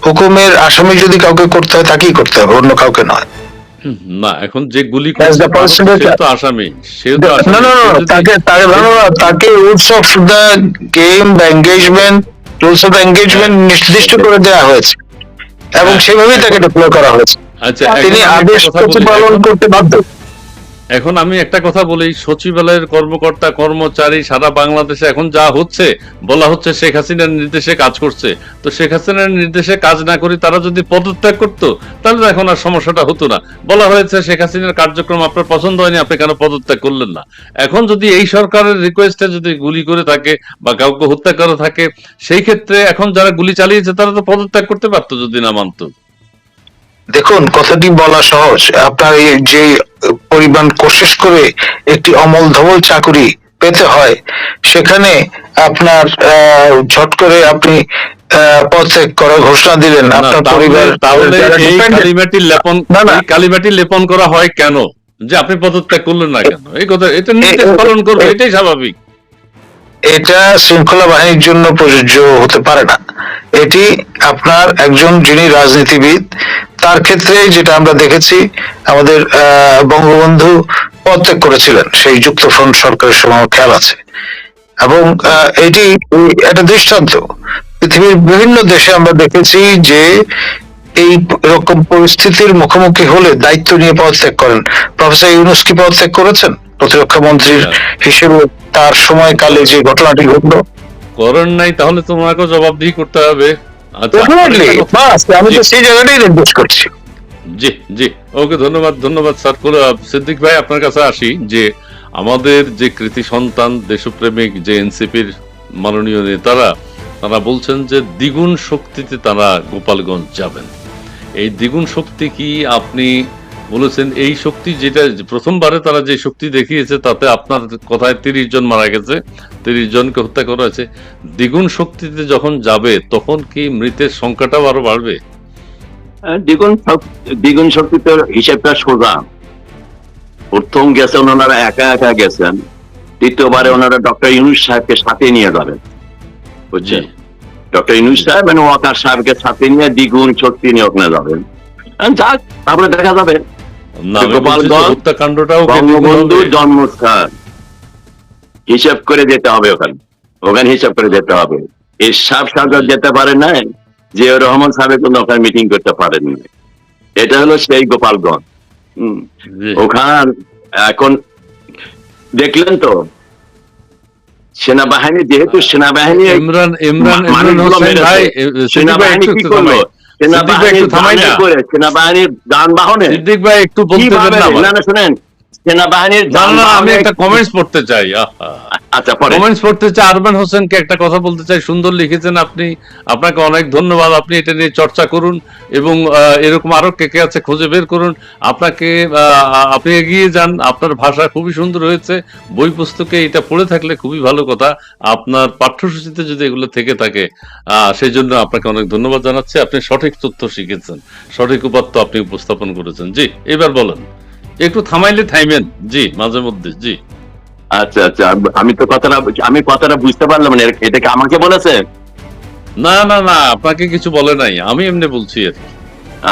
হুকুমের আসামি যদি কাউকে করতে হয় তাকেই করতে হবে, অন্য কাউকে নয়। না, এখন যে গুলি As the person করছে that- সে তো আসামি, সে তো না আসামি। না না, সে যদি- তাকে রুলস অফ দ্য গেম বা এঙ্গেজমেন্ট, রুলস অফ এঙ্গেজমেন্ট নির্দিষ্ট করে দেওয়া হয়েছে এবং সেভাবেই তাকে ডিপ্লয় করা হয়েছে। আচ্ছা, তিনি এখন আমি আদেশ একটা কথা বলি। প্রতিপালন করতে বাধ্য। এখন আমি একটা কথা বলি, সচিবালয়ের কর্মকর্তা কর্মচারী সারা বাংলাদেশে এখন যা হচ্ছে, বলা হচ্ছে শেখ হাসিনার নির্দেশে কাজ করছে, তো শেখ হাসিনার নির্দেশে কাজ না করে তারা যদি পদত্যাগ করতো তাহলে এখন আর সমস্যাটা হতো না। বলা হয়েছে শেখ হাসিনার কার্যক্রম আপনার পছন্দ হয়নি, আপনি কেন পদত্যাগ করলেন না। এখন যদি এই সরকারের রিকোয়েস্টে যদি গুলি করে থাকে বা কাউকে হত্যা করে থাকে, সেই ক্ষেত্রে এখন যারা গুলি চালিয়েছে তারা তো পদত্যাগ করতে পারতো যদি না মানতো। দেখুন, কথাটি বলা সহজ, আপনার এই যে পরিমাণ কোশিশ করে একটি অমল ধবল চাকরি পেতে হয়, সেখানে আপনার ঝট করে আপনি পদত্যাগ করার ঘোষণা দিলেন, না, আপনার তাহলে পরিবার তাহলে যারা এই dependent- কালিমাটি লেপন, না, না। এই কালিমাটি লেপন করা হয় কেন যে আপনি পদত্যাগ করলেন না কেন? এই কথা, এটা নির্দেশ পালন করবে, এটাই স্বাভাবিক। এটা শৃঙ্খলা বাহিনীর জন্য প্রযোজ্য হতে পারে না। এটি আপনার একজন যিনি রাজনীতিবিদ, তার ক্ষেত্রে যেটা আমরা দেখেছি, আমাদের বঙ্গবন্ধু পদত্যাগ করেছিলেন সেই যুক্তফ্রন্ট সরকারের সময়, আমার খেয়াল আছে। এবং এটি একটা দৃষ্টান্ত। পৃথিবীর বিভিন্ন দেশে আমরা দেখেছি যে এই রকম পরিস্থিতির মুখোমুখি হলে দায়িত্ব নিয়ে পদত্যাগ করেন। প্রফেসর ইউনূস কি পদত্যাগ করেছেন প্রতিরক্ষা মন্ত্রীর হিসেবে তার সময়কালে যে ঘটনাটি ঘটলো? করেন নাই, তাহলে তোমাকে জবাবদিহি করতে হবে। আচ্ছা, Definitely, বাস, আমি তো সেই জায়গাটাই নির্দেশ করছি। জি জি, ওকে, ধন্যবাদ ধন্যবাদ স্যার। সিদ্দিক ভাই, আপনার কাছে আসি যে আমাদের যে কৃতি সন্তান দেশপ্রেমিক যে এনসিপির মাননীয় নেতারা, তারা বলছেন যে দ্বিগুণ শক্তিতে তারা গোপালগঞ্জ যাবেন। এই দ্বিগুণ শক্তি কি আপনি বলেছেন? এই শক্তি যেটা প্রথমবারে তারা যে শক্তি দেখিয়েছে তাতে আপনার কথায় 30 জন মারা গেছে, 30 জনকে হত্যা করা হয়েছে। দ্বিগুণ শক্তিতে যখন যাবে তখন কি মৃতের সংখ্যাটাও আরো বাড়বে? দ্বিগুণ শক্তিতে হিসেবটা সোজা। প্রথম গেছেন ওনারা একা একা গেছেন, দ্বিতীয়বারে ওনারা ডক্টর ইউনূস সাহেবকে সাথে নিয়ে যাবেন, বুঝছেন? ডক্টর ইউনূস সাহেব এবং ওয়াকার সাহেবকে সাথে নিয়ে দ্বিগুণ শক্তি নিয়ে ওখানে যাবেন। যাক, তারপরে দেখা যাবে। না, আমি বলছি যে হত্যাকাণ্ডটাও কি দ্বিগুণ বঙ্গবন্ধুর হবে? জন্মস্থান, হিসাব করে যেতে হবে, ওখানে হিসাব করে যেতে হবে। এরশাদ সরকার যেতে পারে নাই, জিয়াউর রহমান সাহেব কিন্তু ওখানে মিটিং করতে পারেননি। এটা হলো সেই গোপালগঞ্জ। জি। ওখান এখন দেখলেন তো সেনাবাহিনী, যেহেতু সেনাবাহিনী ইমরান ইমরান ইমরান মানুষগুলো হোসেন মেরেছে, ভাই, সিদ্দিক ভাই সেনাবাহিনী একটু কি একটু করলো? থামাই, সিদ্দিক ভাই সেনাবাহিনী একটু থামাই না, সেনাবাহিনীর যানবাহনে সিদ্দিক ভাই একটু বলতে দেন কিভাবে, না আমার। না না শুনেন, সেনাবাহিনীর না না না, আমি যানবাহনে, একটা কমেন্টস পড়তে চাই। আচ্ছা পরে কমেন্টস পড়তে চাই। আরমান হোসেনকে একটা কথা বলতে চাই, সুন্দর লিখেছেন আপনি, আপনাকে অনেক ধন্যবাদ। আপনি এটা নিয়ে চর্চা করুন এবং এরকম আরো কে কে আছে খুঁজে বের করুন। আপনাকে আপনি এগিয়ে যান, আপনার ভাষা খুবই সুন্দর হয়েছে, বই পুস্তকে এটা পড়ে থাকলে খুবই ভালো কথা। আপনার পাঠ্যসূচিতে যদি এগুলো থেকে থাকে, সেই জন্য আপনাকে অনেক ধন্যবাদ জানাচ্ছি। আপনি সঠিক তথ্য শিখেছেন, সঠিক উপাত্ত আপনি উপস্থাপন করেছেন। জি, এবার বলেন, একটু থামাইলে থাইমেন, জি মাঝে মধ্যে, জি। আচ্ছা আচ্ছা, আমি কথাটা বুঝতে পারলাম না, এটা কি আমাকে বলেছে? না না না, আপনাকে কিছু বলে নাই, আমি এমনি বলছি আর কি।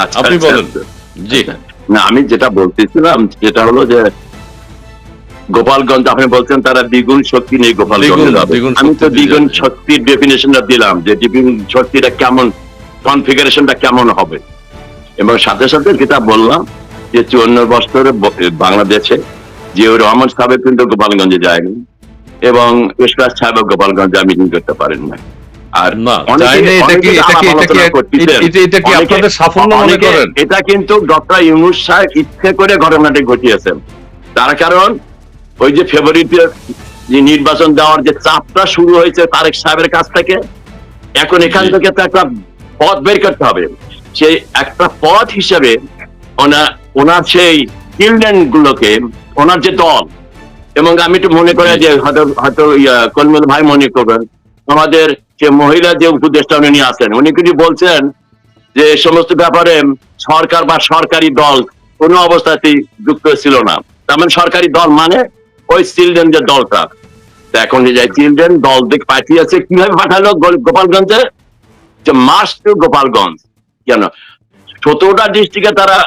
আচ্ছা আপনি আচ্ছা, বলেন। আচ্ছা। জি না, আমি যেটা বলতেছিলাম যেটা হলো যে গোপালগঞ্জ, আপনি বলছেন তারা দ্বিগুণ শক্তি নিয়ে গোপালগঞ্জে যাবে। দ্বিগুণ আমি তো শক্তি দিয়ে দ্বিগুণ যাবে। শক্তির ডেফিনেশনটা দিলাম, যে দ্বিগুণ শক্তিটা কেমন, কনফিগারেশনটা কেমন হবে, এবং সাথে সাথে যেটা বললাম যে 54 বছরে বাংলাদেশে জিয়াউর রহমান সাহেব কিন্তু গোপালগঞ্জে যায়নি, এবং ইশরাক সাহেব গোপালগঞ্জে মিটিং করতে পারেন না। আর না, অনেকে চাইলে এটা কি আলাপ আলোচনা করতেছেন। এটা কি আপনাদের সাফল্য মনে অনেকে করেন? এটা কিন্তু ডক্টর ইউনূস সাহেব ইচ্ছে করে ঘটনাটি ঘটিয়েছেন। তার কারণ ওই যে ফেব্রুয়ারিতে যে নির্বাচন দেওয়ার যে চাপটা শুরু হয়েছে তারেক সাহেবের কাছ থেকে, এখন এখান জি। থেকে তো একটা পথ বের করতে হবে। সেই একটা পথ হিসেবে ওনার সেই চিলড্রেন গুলোকে, ওনার যে দল, এবং আমি একটু মনে করি যে হয়তো কলমুল ভাই মনে করবেন, আমাদের যে মহিলা যে উপদেষ্টা উনি আছেন, উনি কিন্তু বলছেন যে এই সমস্ত ব্যাপারে সরকার বা সরকারি দল কোনো অবস্থাতেই যুক্ত ছিল না। তার মানে সরকারি দল মানে ওই চিলড্রেন যে দলটা। তো এখন যে চিলড্রেন দল থেকে পাঠিয়েছে, কিভাবে পাঠালো গোপালগঞ্জে, যে মার্চ টু গোপালগঞ্জ। কেন 17টা ডিস্ট্রিক্টে তারা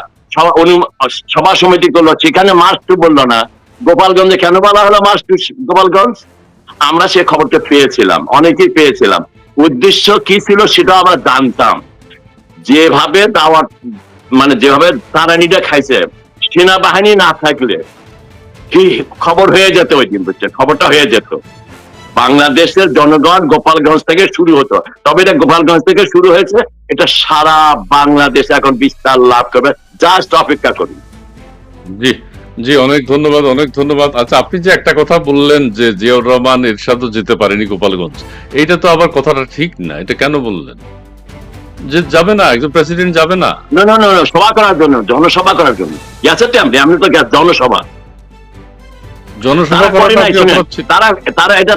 সভা সমিতি করলো, সেখানে মার্চ টু বললো না, গোপালগঞ্জে কেন বলা হলো মার্চ টু গোপালগঞ্জ? আমরা সে খবরটা পেয়েছিলাম, অনেকেই পেয়েছিলাম। উদ্দেশ্য কি ছিল সেটা আমরা জানতাম। যেভাবে দাওয়াত, মানে যেভাবে তারানিটা খাইছে, সেনাবাহিনী না থাকলে কি খবর হয়ে যেত, ওই দিন বুঝছে খবরটা হয়ে যেত। বাংলাদেশের জনগণ গোপালগঞ্জ থেকে শুরু হতো, তবে এটা গোপালগঞ্জ থেকে শুরু হয়েছে, এটা সারা বাংলাদেশ এখন বিস্তার লাভ করবে, জাস্ট অপেক্ষা করি। জি জি, অনেক ধন্যবাদ, অনেক ধন্যবাদ। আচ্ছা, আপনি যে একটা কথা বললেন যে জিয়াউর রহমান এরশাদও যেতে পারেনি গোপালগঞ্জ, এইটা তো আবার কথাটা ঠিক না। এটা কেন বললেন যে যাবে না, একজন প্রেসিডেন্ট যাবে না? না না না, সভা করার জন্য, জনসভা করার জন্য গেছে তো, আমি তো জনসভা জনসভা তারা করে করাটা নাই, কি শুনেন, অপরাধ ছিল?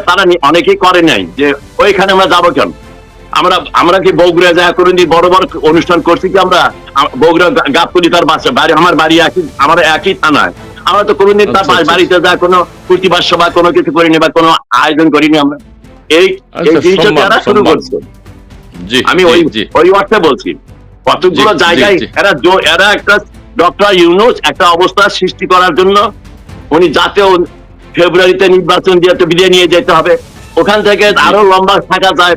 তারা অনেকেই করে নাই, যে ওইখানে আমরা যাবো কেন? আমরা কি বগুড়া যায় করিনি, বড় বড় অনুষ্ঠান করছি কি আমরা? বগুড়া গাবতলী তার বাড়ি, আমার বাড়ি একই, আমার একই থানায়। আমরা তো কোনোদিন তার আচ্ছা, আচ্ছা। বাড়িতে যায় কোনো প্রতিবাদ সভা কোনো কিছু করিনি, বা কোনো আয়োজন করিনি আমরা। এই আচ্ছা, জিনিসটা সম্মান, যারা শুরু সম্মান। করছে, জি আমি জি, ওই জি ওই অর্থে বলছি। কতগুলো জি, জায়গায় জি। এরা একটা ডক্টর ইউনূস একটা অবস্থা সৃষ্টি করার জন্য, উনি যাতে ফেব্রুয়ারিতে নির্বাচন দিয়ে তো বিদায় নিয়ে যেতে হবে, ওখান থেকে আরো লম্বা থাকা যায়,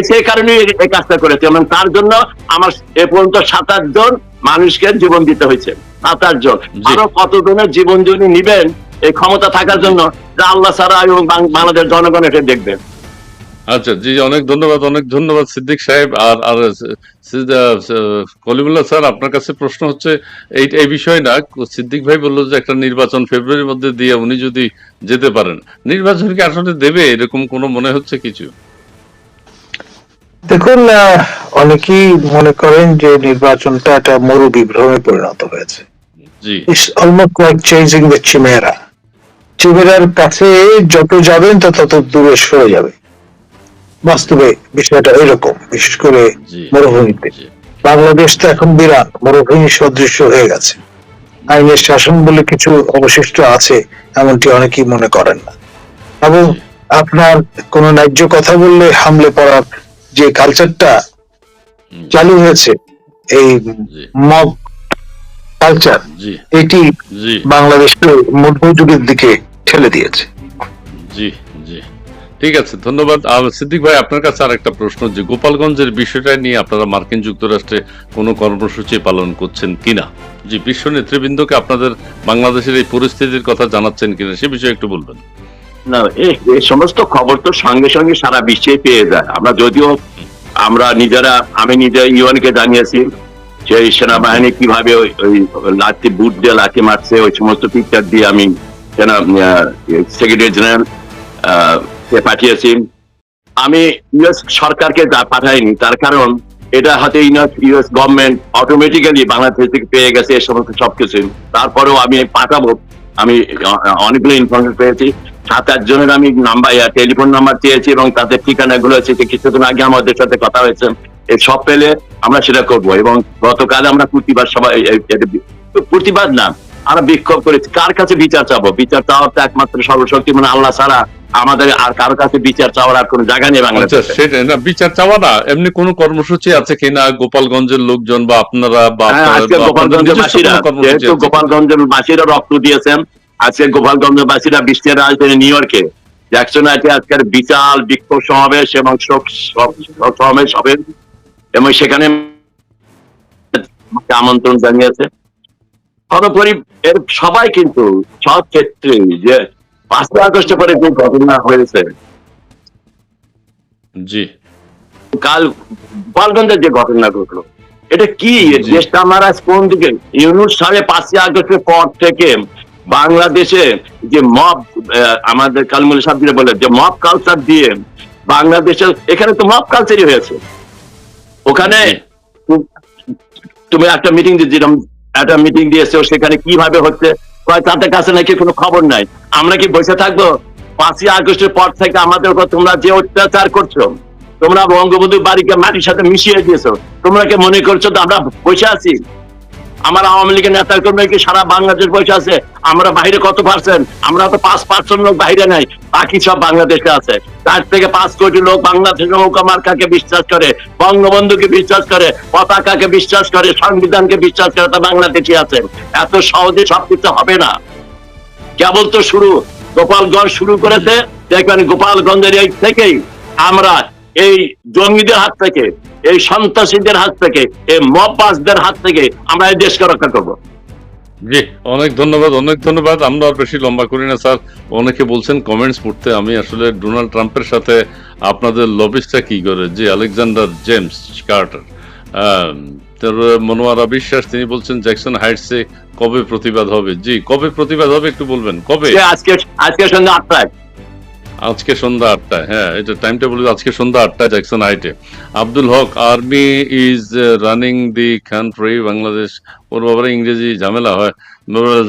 সেই কারণে এই কাজটা করেছে। এবং তার জন্য আমার এ পর্যন্ত 27 জন মানুষকে জীবন দিতে হয়েছে, 27 জন। জি। আরো কতজনের জীবন যদি নিবেন এই ক্ষমতা থাকার জন্য, যা আল্লাহ ছাড়া এবং বাংলাদেশ জনগণ এটা দেখবে। আচ্ছা, জি, অনেক ধন্যবাদ, অনেক ধন্যবাদ সিদ্দিক সাহেব। আর আর কলিমুল্লাহ স্যার, আপনার কাছে প্রশ্ন হচ্ছে এই বিষয় না, সিদ্দিক ভাই বললো যে একটা নির্বাচন ফেব্রুয়ারির মধ্যে দিয়ে উনি যদি যেতে পারেন, নির্বাচন কি আসলে দেবে এরকম কোনো মনে হচ্ছে কিছু? দেখুন, অনেকেই মনে করেন যে নির্বাচনটা একটা মরু বিভ্রমে পরিণত হয়েছে। জি it's almost like changing the chimera. চিমেরার কাছে যত যাবেন তত দূরে সরে যাবে। বাস্তবে বিষয়টা এরকম, বিশেষ করে জি মরুভূমিতে। জি বাংলাদেশ তো এখন বিরাট মরুভূমি সদৃশ্য হয়ে গেছে। আইনের শাসন বলে কিছু অবশিষ্ট আছে এমনটি অনেকেই মনে করেন না। এবং আপনার কোন ন্যায্য কথা বললে হামলে পড়ার যে কালচারটা চালু হয়েছে, এই জি মব কালচার, জি এটি জি বাংলাদেশকে মধ্যযুগের দিকে ঠেলে দিয়েছে। জি জি ঠিক আছে, ধন্যবাদ। সিদ্দিক ভাই, আপনার কাছে আর একটা প্রশ্ন, যে গোপালগঞ্জের বিষয়টা নিয়ে আপনারা মার্কিন যুক্তরাষ্ট্রে কোনো কর্মসূচি পালন করছেন কিনা, যে বিশ্ব নেতৃবৃন্দকে আপনাদের বাংলাদেশের এই পরিস্থিতির কথা জানাচ্ছেন কিনা, সে বিষয়ে একটু বলবেন। না, এই সমস্ত খবর তো সঙ্গে সঙ্গে সারা বিশ্বে পেয়ে যায়। আমরা যদিও নিজেরা, আমি নিজে ইউএনকে জানিয়েছি যে সেনাবাহিনী কিভাবে ওই লাঠি বুট দিয়ে লাঠি মারছে, ওই সমস্ত পিকচার দিয়ে আমি সেক্রেটারি জেনারেল পাঠিয়েছি। আমি ইউএস সরকারকে পাঠাইনি, তার কারণ এটা হাতে ইউএস গভর্নমেন্ট অটোমেটিক্যালি বাংলাদেশ থেকে পেয়ে গেছে এই সমস্ত সবকিছু। তারপরেও আমি পাঠাবো। আমি অনেকগুলো ইনফরমেশন পেয়েছি, 7-8 জনের আমি নাম্বার, টেলিফোন নাম্বার চেয়েছি এবং তাদের ঠিকানাগুলো চেয়েছি। কিছুদিন আগে আমাদের সাথে কথা হয়েছে, এই সব পেলে আমরা সেটা করব। এবং গতকাল আমরা প্রতিবাদ সবাই, প্রতিবাদ না, আমরা বিক্ষোভ করেছি। কার কাছে বিচার চাবো? বিচার চাওয়ার তো একমাত্র সর্বশক্তি মানে আল্লাহ ছাড়া আমাদের আর কারো কাছে বিচার চাওয়ার আর কোনো জায়গা নেই বাংলাদেশে। সেটা না, বিচার চাওয়া না, এমনি কোনো কর্মসূচি আছে কিনা গোপালগঞ্জের লোকজন বা আপনারা বা আজকে গোপালগঞ্জের বাসীরা, যেহেতু গোপালগঞ্জের বাসীরা রক্ত দিয়েছেন, আজকে গোপালগঞ্জের বাসীরা বিশ্বের রাজধানী নিউ ইয়র্কে জ্যাকসন হাইটে আজকের বিশাল বিক্ষোভ সমাবেশ এবং শোক সমাবেশ হবে এবং সেখানে আমন্ত্রণ জানিয়েছে। সর্বোপরি এর সবাই কিন্তু সব ক্ষেত্রে যে 5ই আগস্টের পরে যে ঘটনা হয়েছে, জি, কাল গোপালগঞ্জের যে ঘটনা ঘটলো, এটা কি দেশটা আমার আজ কোন দিকে? ইউনুস সাহেব 5ই আগস্টের পর থেকে বাংলাদেশে যে মব, আমাদের কালমুল সাহেব বলে যে মব কালচার দিয়ে বাংলাদেশের, এখানে তো মব কালচারই হয়েছে। ওখানে তুমি একটা মিটিং যেরকম একটা মিটিং দিয়েছো, সেখানে কিভাবে হচ্ছে তাদের কাছে নাকি কোনো খবর নাই। আমরা কি বসে থাকবো? 5ই আগস্টের পর থেকে আমাদের উপর তোমরা যে অত্যাচার করছো, তোমরা বঙ্গবন্ধুর বাড়িকে মাটির সাথে মিশিয়ে দিয়েছো, তোমরা কি মনে করছো তো আমরা বসে আছি? আমার আওয়ামী লীগের নেতার কর্মী কি সারা বাংলাদেশ বসে আছে? আমরা বাইরে কত পার্সেন্ট? আমরা তো 5% লোক বাইরে নাই, বাকি সব বাংলাদেশে আছে। 4 থেকে 5 কোটি লোক বাংলাদেশের নৌকা মার্কাকে বিশ্বাস করে, বঙ্গবন্ধুকে বিশ্বাস করে, পতাকাকে বিশ্বাস করে, সংবিধানকে বিশ্বাস করে, তা বাংলাদেশে আছে। এত সহজে সবকিছু হবে না, কেবল তো শুরু। গোপালগঞ্জ শুরু করেছে, দেখবেন গোপালগঞ্জের এই থেকেই আমরা এই জঙ্গিদের হাত থেকে, এই সন্ত্রাসীদের হাত থেকে, এই মববাজদের হাত থেকে আমরা এই দেশকে রক্ষা করবো। জি, অনেক ধন্যবাদ, অনেক ধন্যবাদ। আমরা আর বেশি লম্বা করি না স্যার। অনেকে বলছেন কমেন্টস পড়তে, আমি আসলে ডোনাল্ড ট্রাম্পের সাথে আপনাদের লবিস্টটা কি করে, যে আলেকজান্ডার জেমস কার্টার, মনোয়ারা বিশ্বাস, তিনি বলছেন জ্যাকসন হাইটসে কবে প্রতিবাদ হবে? জি, কবে প্রতিবাদ হবে একটু বলবেন, কবে? আজকে সন্ধ্যা 8টায়। আজকে সন্ধ্যা 8টায়, হ্যাঁ, এটা টাইমটা বলে, আজকে সন্ধ্যা 8টায় জ্যাকসন হাইটে। Abdul Haq, army is running the country Bangladesh. ওর বাবার ইংরেজি ঝামেলা হয়।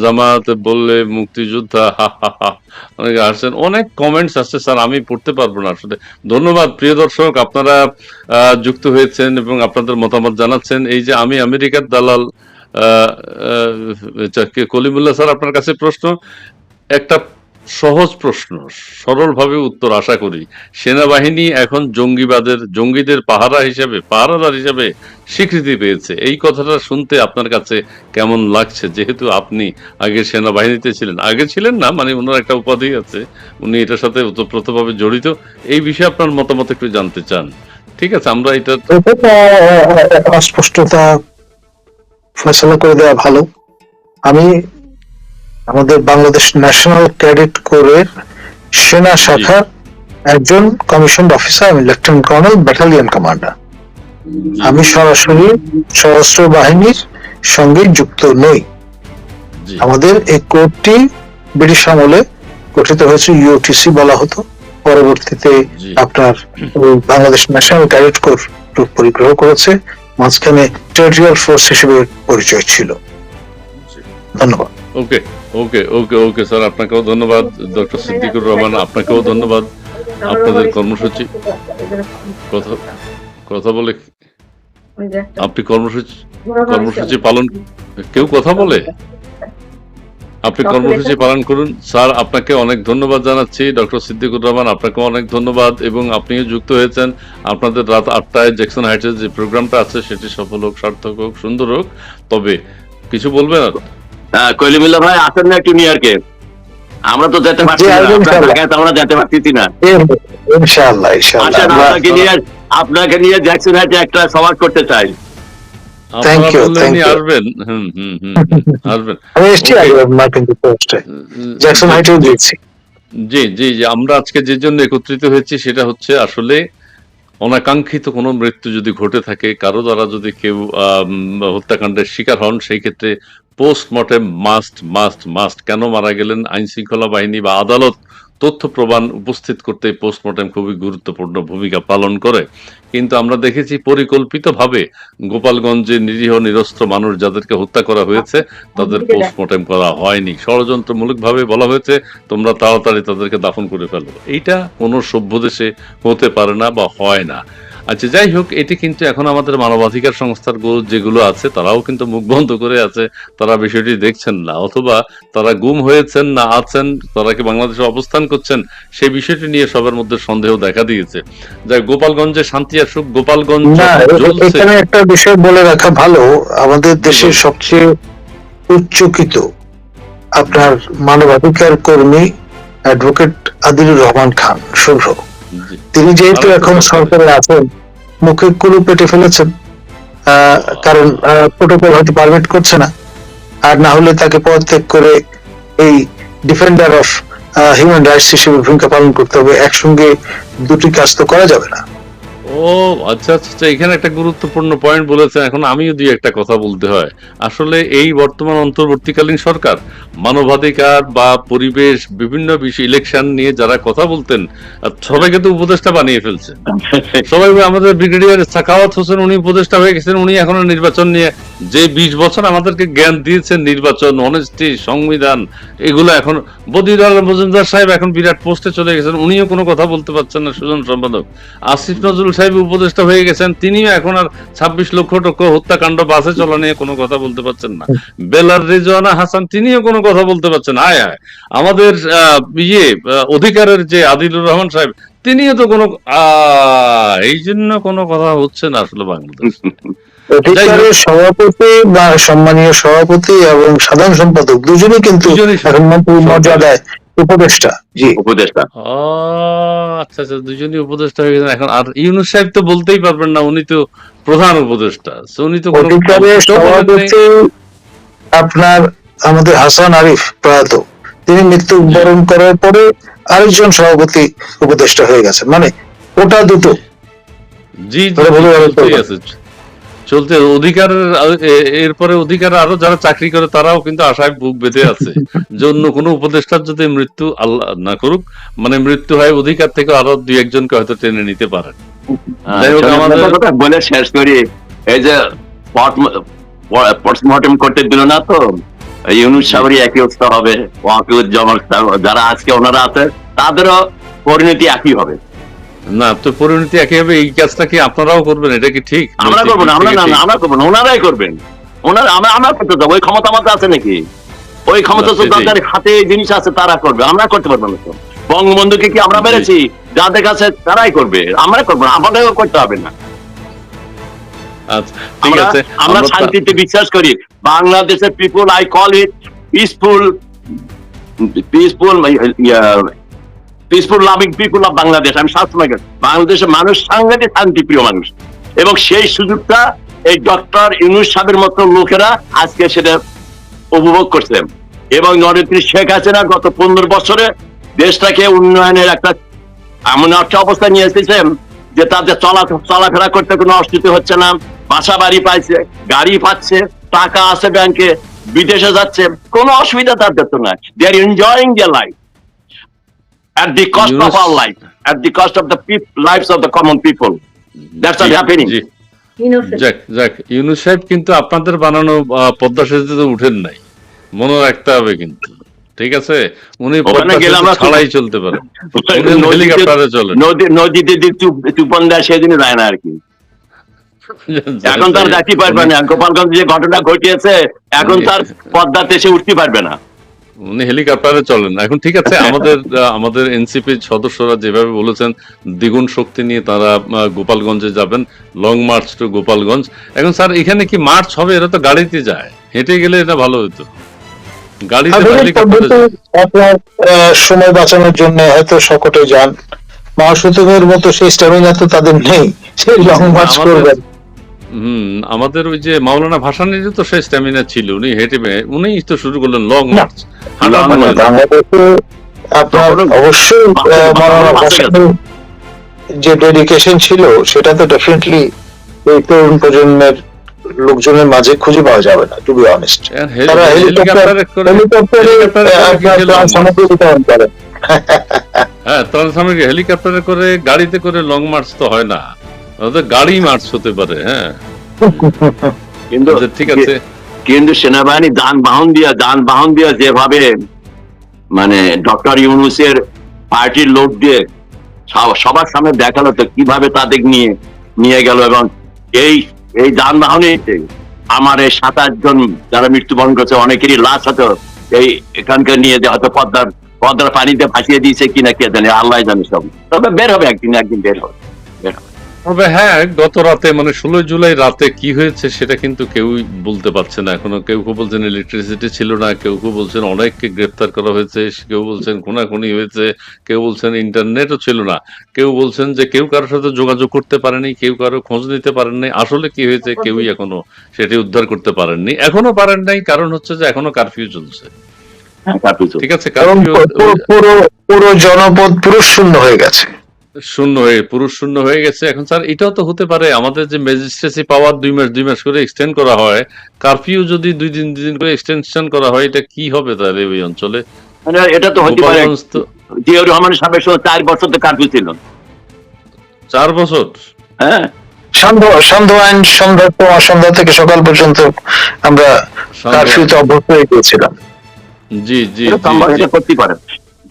জামাত বললে মুক্তিযোদ্ধা, হা হা হা। অনেকে আসছেন, অনেক কমেন্টস আসছে স্যার, আমি পড়তে পারবো না আসলে। ধন্যবাদ প্রিয় দর্শক, আপনারা যুক্ত হয়েছেন এবং আপনাদের মতামত জানাচ্ছেন। এই যে আমি আমেরিকার দালাল, কলিমুল্লাহ স্যার, আপনার কাছে প্রশ্ন, একটা সহজ প্রশ্ন, সরলভাবে উত্তর আশা করি। সেনাবাহিনী এখন জঙ্গিদের পাহারাদার হিসেবে স্বীকৃতি পেয়েছে, এই কথাটা শুনতে আপনার কাছে কেমন লাগছে? যেহেতু আপনি আগে সেনাবাহিনীতে ছিলেন, আগে ছিলেন না মানে ওনার একটা উপাধি আছে, উনি এটার সাথে ওতপ্রোতভাবে জড়িত, এই বিষয়ে আপনার মতামত একটু জানতে চান। ঠিক আছে, আমরা এটা অস্পষ্টতা ফয়সালা করে দেওয়া ভালো। আমি আমাদের বাংলাদেশ ন্যাশনাল ক্যাডেট কোরের সেনা শাখার একজন কমিশন অফিসার, আমি লেফটেন্যান্ট কর্নেল, ব্যাটালিয়ন কমান্ডার। আমি সরাসরি সশস্ত্র বাহিনীর সঙ্গে যুক্ত নই। আমাদের এই কোর্টটি ব্রিটিশ আমলে গঠিত হয়েছে, ইউটিসি বলা হতো। পরবর্তীতে আপনার বাংলাদেশ ন্যাশনাল ক্যাডেট কোর পরিগ্রহ করেছে, মাঝখানে টেরিটরিয়াল ফোর্স হিসেবে পরিচয় ছিল। ধন্যবাদ। ওকে ওকে ওকে ওকে স্যার, আপনাকেও ধন্যবাদ। ডক্টর সিদ্দিকুর রহমান, আপনাকেও ধন্যবাদ। আপনাদের কর্মসূচি কথা বলে আপনি কর্মসূচি পালন, কেউ কথা বলে, আপনি কর্মসূচি পালন করুন। স্যার আপনাকে অনেক ধন্যবাদ জানাচ্ছি। ডক্টর সিদ্দিকুর রহমান, আপনাকে অনেক ধন্যবাদ এবং আপনিও যুক্ত হয়েছেন। আপনাদের রাত 8টায় জ্যাকসন হাইটসের যে প্রোগ্রামটা আছে সেটি সফল হোক, সার্থক হোক, সুন্দর হোক। তবে কিছু বলবেন আর? কলিমুল্লাহ ভাই আছেন না একটু নিউ ইয়র্কে? আমরা তো যেতে পারছি জি, না, আসবেন আপনার ইনশাআল্লাহ। ঢাকায় তো আমরা যেতে পারতেছি না। ইনশাআল্লাহ ইনশাআল্লাহ আসেন, আমরা- আপনাকে নিয়ে জ্যাকসন হাইটে একটা সভা করতে চাই। Thank আপনারা you, বললে thank উনি you. আসবেন। আসবেন। আমি এসছি Okay. আগে মার্কিন যুক্তরাষ্ট্রে, জ্যাকসন হাইটেও দিয়েছি। জি জি জি, আমরা আজকে যে জন্য একত্রিত হয়েছি সেটা হচ্ছে আসলে অনাকাঙ্ক্ষিত কোনো মৃত্যু যদি ঘটে থাকে, কারো দ্বারা যদি কেউ হত্যাকাণ্ডের শিকার হন, সেই ক্ষেত্রে পোস্টমর্টেম মাস্ট মাস্ট মাস্ট। কেন মারা গেলেন, আইন শৃঙ্খলা বাহিনী বা আদালত তথ্য প্রমাণ উপস্থিত করতে পোস্টমর্টেম খুবই গুরুত্বপূর্ণ ভূমিকা পালন করে। কিন্তু আমরা দেখেছি পরিকল্পিতভাবে গোপালগঞ্জে নিরীহ নিরস্ত্র মানুষ যাদেরকে হত্যা করা হয়েছে তাদের পোস্টমর্টেম করা হয়নি, ষড়যন্ত্রমূলকভাবে বলা হয়েছে তোমরা তাড়াতাড়ি তাদেরকে দাফন করে ফেলো। এইটা কোনো সভ্য দেশে হতে পারে না বা হয় না। আচ্ছা, যাই হোক, এটি কিন্তু এখন আমাদের মানবাধিকার সংস্থার যেগুলো আছে তারাও কিন্তু মুখ বন্ধ করে আছে, তারা বিষয়টি দেখছেন না, অথবা তারা গুম হয়েছেন না আছেন, তারা কি বাংলাদেশে অবস্থান করছেন, সেই বিষয়টি নিয়ে সবার মধ্যে সন্দেহ দেখা দিয়েছে। যাই, গোপালগঞ্জে শান্তি আসুক, গোপালগঞ্জ না, জ্বলছে। এখানে একটা বিষয় বলে রাখা ভালো, আমাদের দেশের সবচেয়ে উচ্চকিত আপনার মানবাধিকার কর্মী অ্যাডভোকেট আদিলুর রহমান খান শুভ্র, জি, তিনি যেহেতু ভালো এখন কথা। সরকারে আছেন, মুখে কুলু পেটে ফেলেছেন, কারণ প্রোটোকল হয়তো পারমিট করছে না, আর না হলে তাকে পদত্যাগ করে এই ডিফেন্ডার অফ হিউম্যান রাইটস হিসেবে ভূমিকা পালন করতে হবে। একসঙ্গে দুটি কাজ তো করা যাবে না। ও আচ্ছা আচ্ছা আচ্ছা, এখানে একটা গুরুত্বপূর্ণ পয়েন্ট বলেছেন। এখন আমিও দুই একটা কথা বলতে হয়। আসলে এই বর্তমান অন্তর্বর্তীকালীন সরকার মানবাধিকার বা পরিবেশ, বিভিন্ন বিষয়, ইলেকশন নিয়ে যারা কথা বলতেন, সবাইকে তো উপদেষ্টা বানিয়ে ফেলছে। সবাই, আমাদের ব্রিগেডিয়ার সাখাওয়াত হোসেন উনি উপদেষ্টা হয়ে গেছেন, উনি এখনো নির্বাচন নিয়ে যে 20 বছর আমাদেরকে জ্ঞান দিয়েছেন, নির্বাচন, অনেস্টি, সংবিধান, এগুলো এখন বদিউল আলম মজুমদার সাহেব এখন বিরাট পোস্টে চলে গেছেন, উনিও কোনো কথা বলতে পারছেন না, সুজন সম্পাদক। আসিফ নজরুল সাহেব উপদেষ্টা হয়ে গেছেন, তিনিও এখন আর 26 লক্ষ টাকা হত্যাকাণ্ড বাসে চলা নিয়ে কোনো কথা বলতে পারছেন না। বেলার রেজওয়ানা হাসান, তিনিও কোনো কথা বলতে পারছেন। আয় হায়, আমাদের অধিকারের যে আদিলুর রহমান সাহেব, তিনিও তো কোনো এই জন্য কোনো কথা হচ্ছে না আসলে বাংলাদেশ। অধিকারের সভাপতি বা সম্মানীয় সভাপতি এবং সাধারণ সম্পাদক দুজনেই কিন্তু দুজনেই এখন মন্ত্রী মর্যাদায় উপদেষ্টা। জি, উপদেষ্টা। আচ্ছা আচ্ছা, দুজনই উপদেষ্টা হয়ে গেছেন এখন। আর ইউনূস সাহেব তো বলতেই পারবেন না, উনি তো প্রধান উপদেষ্টা, so উনি তো কোনো অধিকারের বক্তব্য বলেননি। সভাপতি আপনার আমাদের হাসান আরিফ প্রয়াত, তিনি মৃত্যুবরণ করার পরে আরেকজন সভাপতি উপদেষ্টা হয়ে গেছেন, মানে ওটা দুটো। জি জি, তাহলে ভালো ভালো চলতেই চলবে। আছে, চলতে অধিকার। এরপরে অধিকার আরো যারা চাকরি করে তারাও কিন্তু আশায় বুক বেঁধে আছে যে অন্য কোনো উপদেষ্টার যদি মৃত্যু, আল্লাহ না করুক, মানে মৃত্যু হয়, অধিকার থেকে আরো দুই একজনকে হয়তো টেনে নিতে পারেন। যাই হোক, আমাদের কথা বলে শেষ করি। এই যে পোস্টমর্টম করতে দিল না তো, ইউনূস সাহেবেরই একই অবস্থা হবে, ওয়াকিউজ্জামান সাহেব যারা আজকে ওনারা আছে তাদেরও পরিণতি একই হবে। না, তো পরিণতি একই হবে। এই কাজটা কি আপনারাও করবেন? এটা কি ঠিক? আমরা করবো না, আমরা ঠিক? আমরা করবো না, ওনারাই করবেন। আমরা করতে যাবো, ওই ক্ষমতা আমাদের আছে নাকি? ওই ক্ষমতা তো সেটাই। দরকার, হাতে এই জিনিস আছে, তারা করবে, আমরা করতে পারবো না তো। বঙ্গবন্ধুকে কি আমরা মেরেছি? যাদের কাছে তারাই করবে, আমরা করবো না, আমাদেরও করতে হবে না। আচ্ছা, ঠিক আছে। আমরা শান্তিতে বিশ্বাস করি। বাংলাদেশের people, I call it peaceful, peaceful loving people of Bangladesh. আমি সবসময় বাংলাদেশের মানুষ সাংঘাতিক শান্তিপ্রিয় মানুষ, এবং সেই সুযোগটা এই ডক্টর ইউনূস সাহেবের মতো লোকেরা আজকে সেটা উপভোগ করছে। এবং নেত্রী শেখ হাসিনা গত 15 বছরে দেশটাকে উন্নয়নের এমন একটা অবস্থা নিয়ে এসেছেন যে তাদের চলাফেরা করতে কোনো অসুবিধা হচ্ছে না, বাসা বাড়ি পাইছে, গাড়ি পাচ্ছে, টাকা আছে ব্যাংকে, বিদেশে যাচ্ছে, কোনো অসুবিধা তাদের তো নাই। They are enjoying their life at the cost of our life, at the cost of the lives of the common people. That's what happening. জি, যাক যাক, ইউনূস সাহেব কিন্তু আপনাদের বানানো পদ্মা সেতুতে উঠেন নাই, মনে রাখতে হবে কিন্তু। ঠিক আছে, উনি ওখানে পদ্মা গেলে সেতু আমরা ছাড়াই চলতে পারেন, উনি হেলিকপ্টারে চলেন। নদীতে যে চুপন দেয় সেদিনই যায় না আর কি। এখন তার দেখতে পারবে না, গোপালগঞ্জ যে ঘটনা ঘটিয়েছে, এখন তার পদ্মাতে এসে উঠতে পারবে না, উনি হেলিকপ্টারে চলেন এখন। ঠিক আছে, আমাদের এনসিপির সদস্যরা যেভাবে বলেছেন দ্বিগুণ শক্তি নিয়ে তারা গোপালগঞ্জে যাবেন, লং মার্চ টু গোপালগঞ্জ। এখন স্যার, এখানে কি মার্চ হবে? এরা তো গাড়িতে যায়, হেঁটে গেলে এটা ভালো হতো। গাড়িতে বা আধুনিক হেলিকপ্টারে পদ্ধতি আপনার সময় বাঁচানোর জন্য হয়তো শকটে যান, মহাসচিবের মতো সেই স্ট্যামিনা তো তাদের নেই, সেই লং মার্চ আমাদের করবেন। আমাদের ওই যে মাওলানা ভাসানীর তো সেই স্ট্যামিনা ছিল, উনি হেঁটে উনি তো শুরু করলেন লং না, মার্চ, হাঁটা Long মানে march। বাংলাদেশে আপনার তখনও অবশ্যই মৌলানা ভাসানীর যে ডেডিকেশন ছিল সেটা তো ডেফিনেটলি এই তরুণ প্রজন্মের লোকজনের মাঝে খুঁজে পাওয়া যাবে না, টু বি অনেস্ট। তারা হেলিকপ্টারে করে হেলিকপ্টারে আপনার ত্রাণ সামগ্রী বিতরণ করে। হ্যাঁ, সামরিক হেলিকপ্টারে করে, গাড়িতে করে লং মার্চ তো হয় না, ওদের গাড়ি মার্চ হতে পারে। হ্যাঁ, কিন্তু আচ্ছা, ঠিক আছে। কিন্তু সেনাবাহিনী যানবাহন দিয়া যেভাবে মানে ডক্টর ইউনূসের পার্টির লোক দিয়ে সবার সামনে দেখালো, তো কিভাবে তাদের নিয়ে গেল, এবং এই এই যানবাহনে আমার এই 27 জন যারা মৃত্যুবরণ করেছে অনেকেরই লাশ হয়তো এই এখানকার নিয়ে হয়তো পদ্মার পানিতে ভাসিয়ে দিয়েছে কিনা কে জানে, আল্লাহ জানে সব। তবে বের হবে একদিন বের হবে। তবে হ্যাঁ, গত রাতে মানে 16 জুলাই রাতে কি হয়েছে সেটা কিন্তু কেউই বলতে পারছে না এখনো। কেউ কেউ বলছেন ইলেকট্রিসিটি ছিল না, কেউ কেউ বলছেন অনেককে গ্রেফতার করা হয়েছে, কেউ বলছেন খুনাখুনি হয়েছে, কেউ বলছেন ইন্টারনেটও ছিল না, কেউ বলছেন যে কেউ কারোর সাথে যোগাযোগ করতে পারেনি, কেউ কারো খোঁজ নিতে পারেননি। আসলে কি হয়েছে কেউই এখনো সেটি উদ্ধার করতে পারেননি, এখনো পারেন নাই, কারণ হচ্ছে যে এখনো কারফিউ চলছে। ঠিক আছে, কারফিউ পুরো জনপদ পুরো শূন্য হয়ে গেছে, পুরুষ শূন্য হয়ে গেছে। এখন স্যার এটাও তো হতে পারে আমাদের যে ম্যাজিস্ট্রেসি পাওয়ার 2 মাস করে এক্সটেন্ড করা হয়, কারফিউ যদি 2 দিন করে এক্সটেনশন করা হয়, এটা কি হবে তাহলে ওই অঞ্চলে? মানে এটা তো হতে পারে, গোপালগঞ্জ তো জিয়াউর রহমানের সাবেক সময় 4 বছর তো কার্ফিউ ছিল। 4 বছর। হ্যাঁ, সন্ধ্যা থেকে সকাল পর্যন্ত আমরা কারফিউতে অভ্যস্ত হয়ে গিয়েছিলাম। জি জি এটা করতে পারে।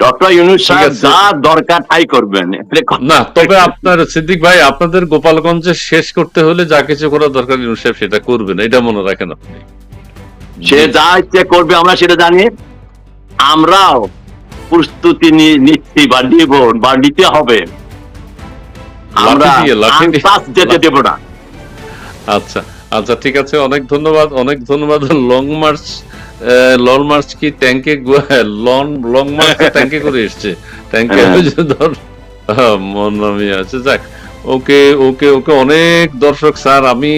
ডক্টর ইউনূস সাহেব আছে। যা দরকার তাই করবেন। না, তবে আপনার সিদ্দিক ভাই, আপনাদের গোপালগঞ্জে শেষ করতে হলে যা কিছু করা দরকার ইউনূস সাহেব সেটা করবেন, এটা মনে রাখেন আপনি। সে যা ইচ্ছে করবে আমরা সেটা জানি। আমরাও প্রস্তুতি নিচ্ছি বা নিতে হবে। আমরা লাঠি দিয়ে আনসাস যেতে দেব না। আচ্ছা আচ্ছা, ঠিক আছে, অনেক ধন্যবাদ। লং মার্চ কি ট্যাঙ্কে, লং মার্চ ট্যাঙ্কে করে এসছে, ট্যাঙ্কে ধর মন নামি আছে। যাক, ওকে ওকে ওকে অনেক দর্শক স্যার, আমি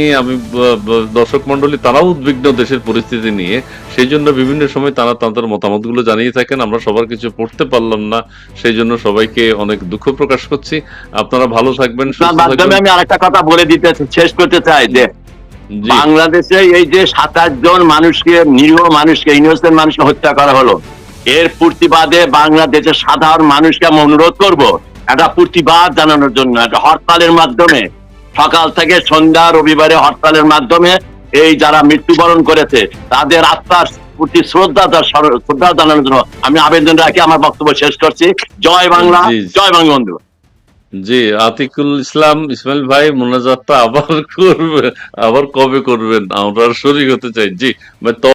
দর্শক মন্ডলী তারাও উদ্বিগ্ন দেশের পরিস্থিতি নিয়ে, সেই জন্য বিভিন্ন সময় তারা তাদের মতামত গুলো জানিয়ে থাকেন। আমরা সবার কিছু পড়তে পারলাম না, সেই জন্য সবাইকে অনেক দুঃখ প্রকাশ করছি। আপনারা ভালো থাকবেন, সুস্থ থাকবেন। আমি আরেকটা কথা বলে দিতে শেষ করতে চাই যে বাংলাদেশে এই যে 27 জন মানুষকে, নিরীহ মানুষকে, ইনোসেন্ট মানুষকে হত্যা করা হলো, এর প্রতিবাদে বাংলাদেশের সাধারণ মানুষকে আমি অনুরোধ করব একটা প্রতিবাদ জানানোর জন্য একটা হরতালের মাধ্যমে, সকাল থেকে সন্ধ্যা রবিবারে হরতালের মাধ্যমে এই যারা মৃত্যুবরণ করেছে তাদের আত্মার প্রতি শ্রদ্ধা জানানোর জন্য আমি আবেদন রাখি। আমার বক্তব্য শেষ করছি। জয় বাংলা, জয় বঙ্গবন্ধু। জি, আতিকুল ইসলাম ইসমাইল ভাই, মোনাজাতটা আবার কবে করবেন? আমরা শরীক হতে চাই। জি।